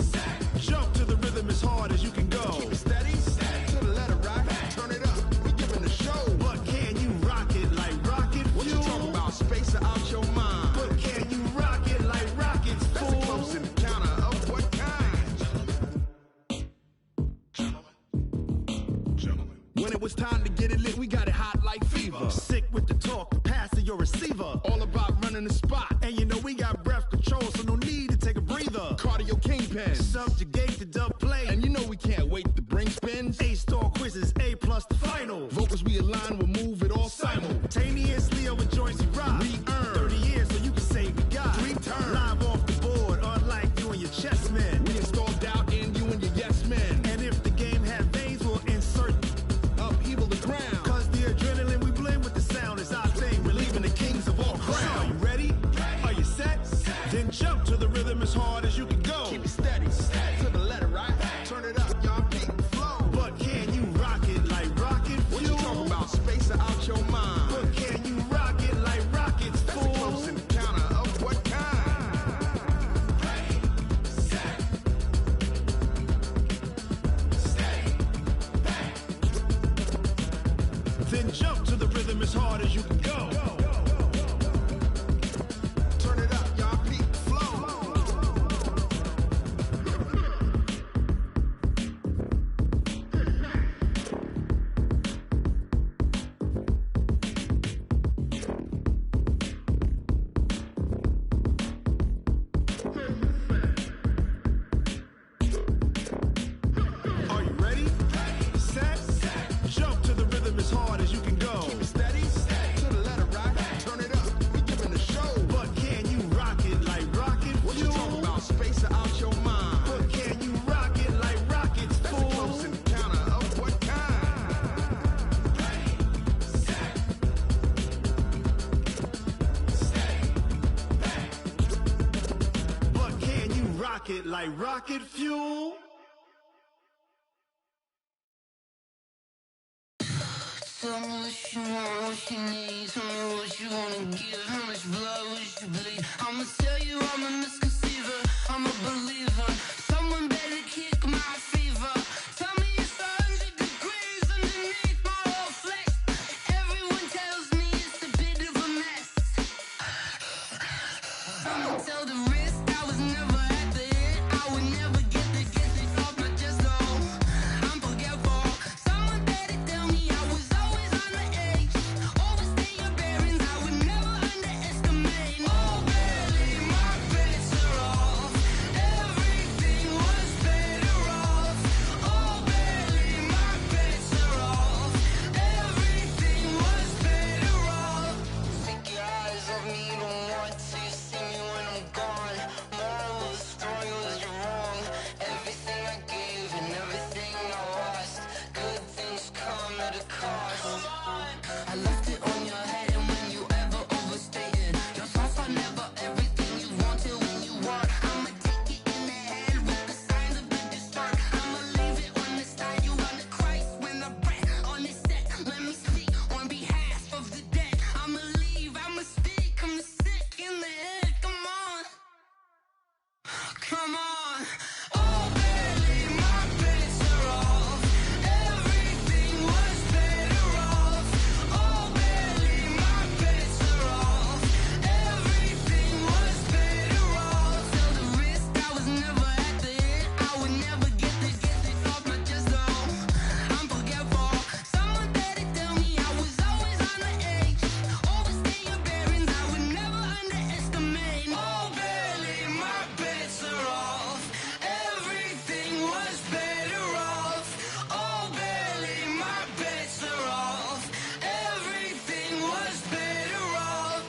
jump to the rhythm as hard as you can go. Keep it steady, to the letter right. Turn it up, we giving the show. But can you rock it like rocket fuel? What you talking about? Space out your mind. But can you rock it like rockets, fool? That's a close encounter of what kind? When it was time to get it lit, we got it hot like fever. Sick with the talk, pass to your receiver. All about running the spot. And you know we got breath control, so no need to take a breather. Cardio kingpin, subjugate the dub play. And you know we can't wait to bring spins. A-star quizzes, A+ the final. Vocals we align, we'll move it all simultaneously over joints we rock. We earn 30 years so you can say we got 3 turns. Live off the board, unlike you and your chess men. We install doubt in you and your yes men. And if the game had veins, we'll insert upheaval the ground. Cause the adrenaline we blend with the sound is our thing. We're leaving the kings of all crown. Are you ready? Are you set? Then jump to the rhythm as hard as you can go. Keep it steady, to the letter right. Turn it up, y'all beat the flow. But can you rock it like rocket fuel? What you talking about? Space out your mind. But can you rock it like rockets, fool? That's a close encounter of what kind? Then jump to the rhythm as hard as you can go. Turn it up, y'all beat the flow. like rocket fuel?
Tell me what you want, what you need. Tell me what you wanna give. How much blood would you bleed? I'ma tell you I'm a misconceiver. I'm a believer. Someone better kick my fever. Tell me it's 100 degrees underneath my whole flesh. Everyone tells me it's a bit of a mess. I'ma tell the risk I was never at the end. I would never get this off my chest, though. I'm forgetful. Someone better tell me I was always on the edge. Overstay your bearings, I would never underestimate. Oh, barely, my bets are off. Everything was better off. Oh, barely, my bets are off. Everything was better off. Take your eyes off me, don't want to see me when I'm gone. Moral of the story was you're wrong. Everything I gave and everything I lost. Good things come at a cost. I left it on your head, and when you ever overstated, your thoughts are never everything you wanted when you want. I'ma take it in the head with the signs of the distort. I'ma leave it on the side. You on the Christ when I breath on this set. Let me speak on behalf of the dead. I'ma leave, I'ma speak. I'm sick in the head. Come on, come on. Oh, barely, my bets are off. Everything was better off. Oh, barely, my bets are off. Everything was better off. Tell the risk I was never at the end. I would never get this off my chest, though. I'm forgetful. Someone better tell me I was always on the edge. Overstay your bearings, I would never underestimate. Oh, barely, my bets are off. Everything was better off. Oh, barely, my bets are off. Everything was better off.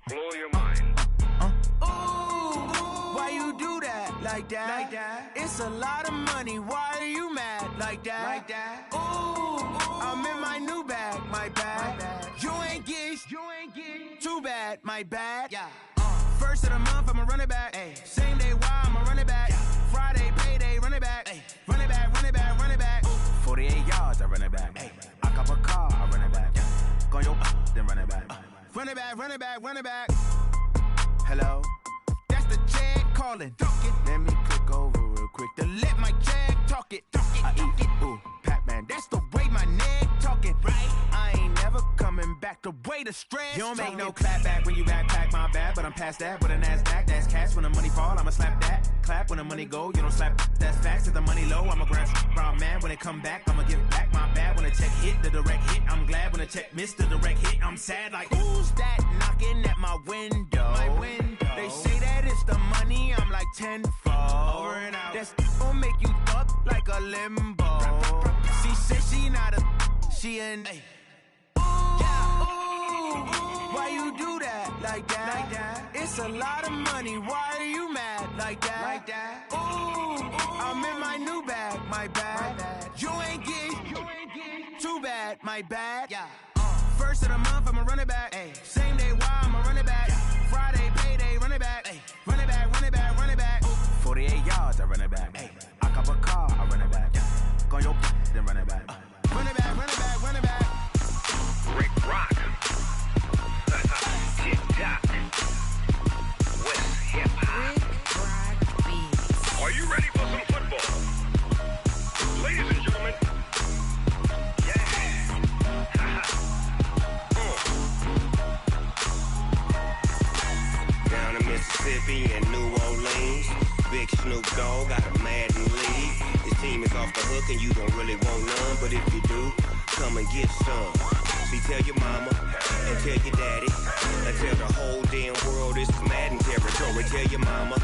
Blow your mind.
Why you do that? Like that? Like that? It's a lot of money. Why are you mad? Like that? Like that? Ooh, I'm in my new bag. My bad. You ain't get. Too bad. My bad. Yeah. First of the month, I'ma run it back. Ay. Same day, why I'ma run it back. Friday, payday, run it back. Ay. Run it back, run it back, run it back. 48 yards, I run it back. Ay. I cop a car, I run it back. Go your then run it back. Run it back, run it back, run it back. Hello? That's the jag calling. Let me click over real quick to let my jag talk it. I eat it, ooh, Pac-Man. That's the way my neck talking. Right? I ain't never coming back the way the stress. You don't make no clap back when you backpack, my bad. But I'm past that with a NASDAQ. That's cash when the money fall. I'ma slap that. Clap when the money go. You don't slap. That's facts. If the money low, I'ma grab brown man. When it come back, I'ma give back my bad. When the check hit, the direct hit. I'm glad when the check missed the direct hit. I'm sad like, who's that knocking at my window? My window. They say that it's the money, I'm like tenfold. Over and out. That's gon' make you up like a limbo. She said she not a, she an. Ooh, why you do that? Like that? Like that? It's a lot of money. Why are you mad? Like that? Like that? Ooh, I'm in my new bag. My bad. You ain't get. Too bad. My bad. Yeah. First of the month, I'ma run it back. Ay. Same day, why I'ma run it back. Friday, payday, run it back. Ay. Run it back, run it back, run it back. 48 yards, I run it back. Ay. I cop a car, I run it back. Go your then run it back. Run it back, run it back, run it back.
Rick Rock. TikTok. West Hip Hop. Are you ready for some football? Ladies and gentlemen.
Down in Mississippi and New Orleans, Big Snoop Dogg got a Madden league. His team is off the hook and you don't really want none, but if you do, come and get some. See, tell your mama and tell your daddy and tell the whole damn world this is Madden territory. Tell your mama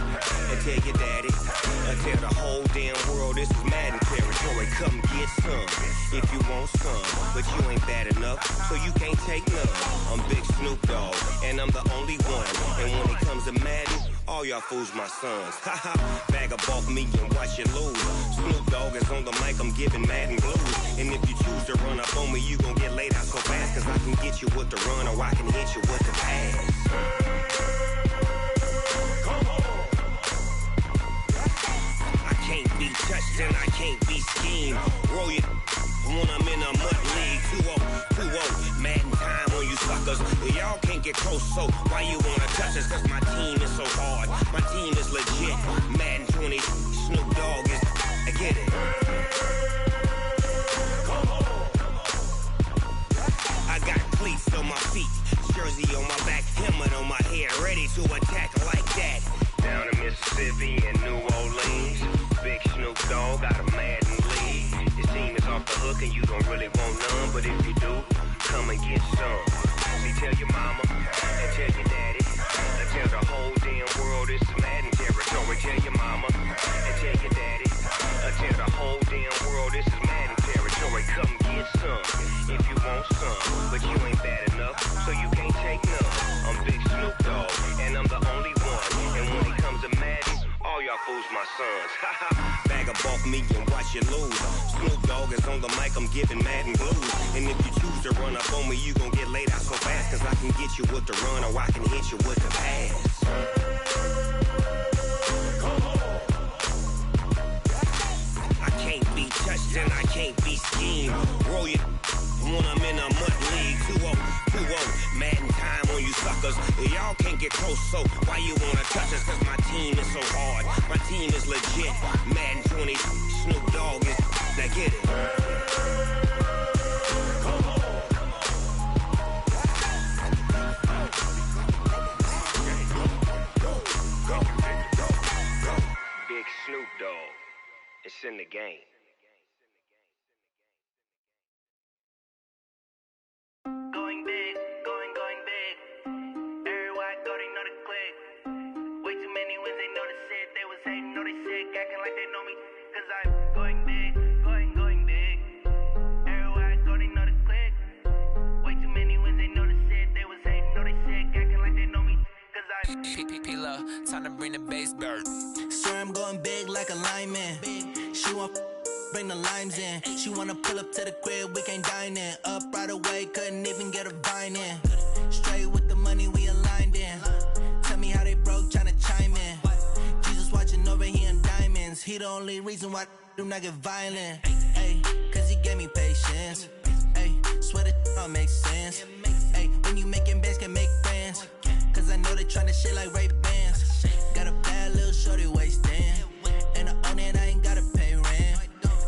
and tell your daddy and tell the whole damn world this is Madden territory. Come get some if you want some, but you ain't bad enough, so you can't take none. I'm Big Snoop Dogg and I'm the only one, and when it comes to Madden, All y'all fools my sons. Haha, bag up off me and watch you lose. Snoop Dogg is on the mic, I'm giving Madden blues. And if you choose to run up on me, you gon' get laid out so fast. Cause I can get you with the run or I can hit you with the pass. I can't be touched and I can't be schemed. Roll you when I'm in a mud league. 2-0, Madden time on you suckers. Y'all can't get close, so why you wanna touch us? Cause my team is so hard, my team is legit. Madden 20, Snoop Dogg is, I get it. I got cleats on my feet, jersey on my back, helmet on my head, ready to attack like that. Down in Mississippi and New Orleans, Big Snoop Dogg got a Madden league. His team is off the hook and you don't really want none, but if you do, come and get some. See, tell your mama and tell your daddy, and tell the whole damn world it's Madden territory. Tell your mama and tell your daddy, and tell the whole damn world this is Madden territory. Come get some if you want some, but you ain't bad enough, so you can't take none. I'm Big Snoop Dogg, and I'm the only one. And when it comes to Madden, all y'all fools my sons. Bag up off me and watch you lose. Snoop Dogg is on the mic, I'm giving Madden blues. And if you choose to run up on me, you gon' get laid out so fast. Cause I can get you with the run or I can hit you with the pass. I can't be touched and I can't be schemed. Roll you when I'm in a mud league. 2-0, Madden time on you suckers. Y'all can't get close, so why you wanna touch us? Cause my team is so hard, my team is legit. Madden 20, Snoop Dogg is, now get it. Big Snoop Dogg, it's in the game.
Going big, going big. Everywhere I go, they know the click. Way too many wins, they know the shit. They was hating, know they sick, acting like they know me. Cause I'm going big, going big. Everywhere I go, they know the click. Way too many wins, they know the shit. They was hating, know they sick, acting like they know me. Cause I'm
P-P-P-Lo, time to bring the bass bird.
Swear I'm going big like a lineman. She want bring the limes in. She wanna pull up to the crib, we can't dine in. Up right away, couldn't even get a vine in. Straight with the money, we aligned in. Tell me how they broke, tryna chime in. Jesus watching over here in diamonds. He the only reason why I do not get violent. Ay, cause he gave me patience. Ay, swear that all makes sense. Ay, when you making bands, can make friends. Cause I know they tryna shit like Ray-Bans. Got a bad little shorty wasting. And I own it, I ain't gotta pay rent.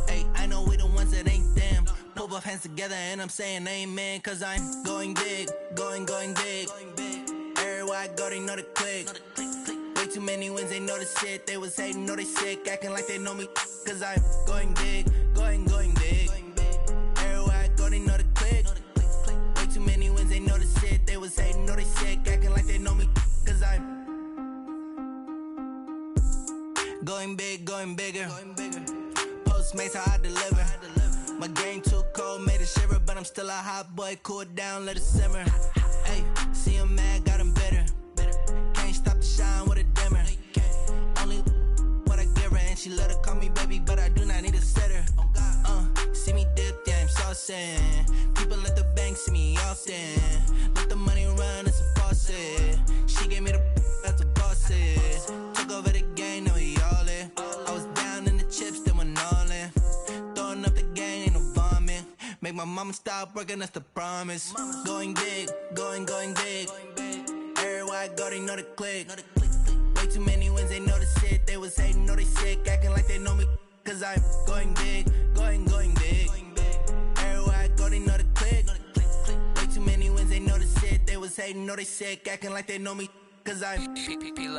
Ay, I know we the ones that ain't them. Pull both hands together and I'm saying amen. Cause I'm going big, going big. Everywhere I go, they know the click. Way too many wins, they know the shit. They was hating, know they sick, acting like they know me. Cause I'm going big, going big. Everywhere I go, they know the click. Way too many wins, they know the shit. They was hating, know they sick, acting like they know me. Cause I'm going big, going bigger. Postmates, how I deliver. My game too cold, made it shiver, but I'm still a hot boy. Cool it down, let it simmer. Hey, see him mad, got him bitter. Can't stop the shine with a dimmer. Only what I give her, and she let her call me baby, but I do not need a sitter. See me dip, yeah, I'm saucing. People at the bank see me often. Let the money run, it's a faucet. She gave me the that's a bosses. Took over the game, now we all in. I was down in the chips, then went all in. Throwing up the game, ain't no vomit. Make my mama stop working, that's the promise. Going big, going big. Everywhere I go, they know the click. Way too many wins, they know the shit. They was hating, know they sick, acting like they know me. Cause I'm going big, going big. Everywhere I go, they know the click. Way too many wins, they know the shit. They was hating, know they sick, acting like they know me. Cause I'm
P-P-P-Lo.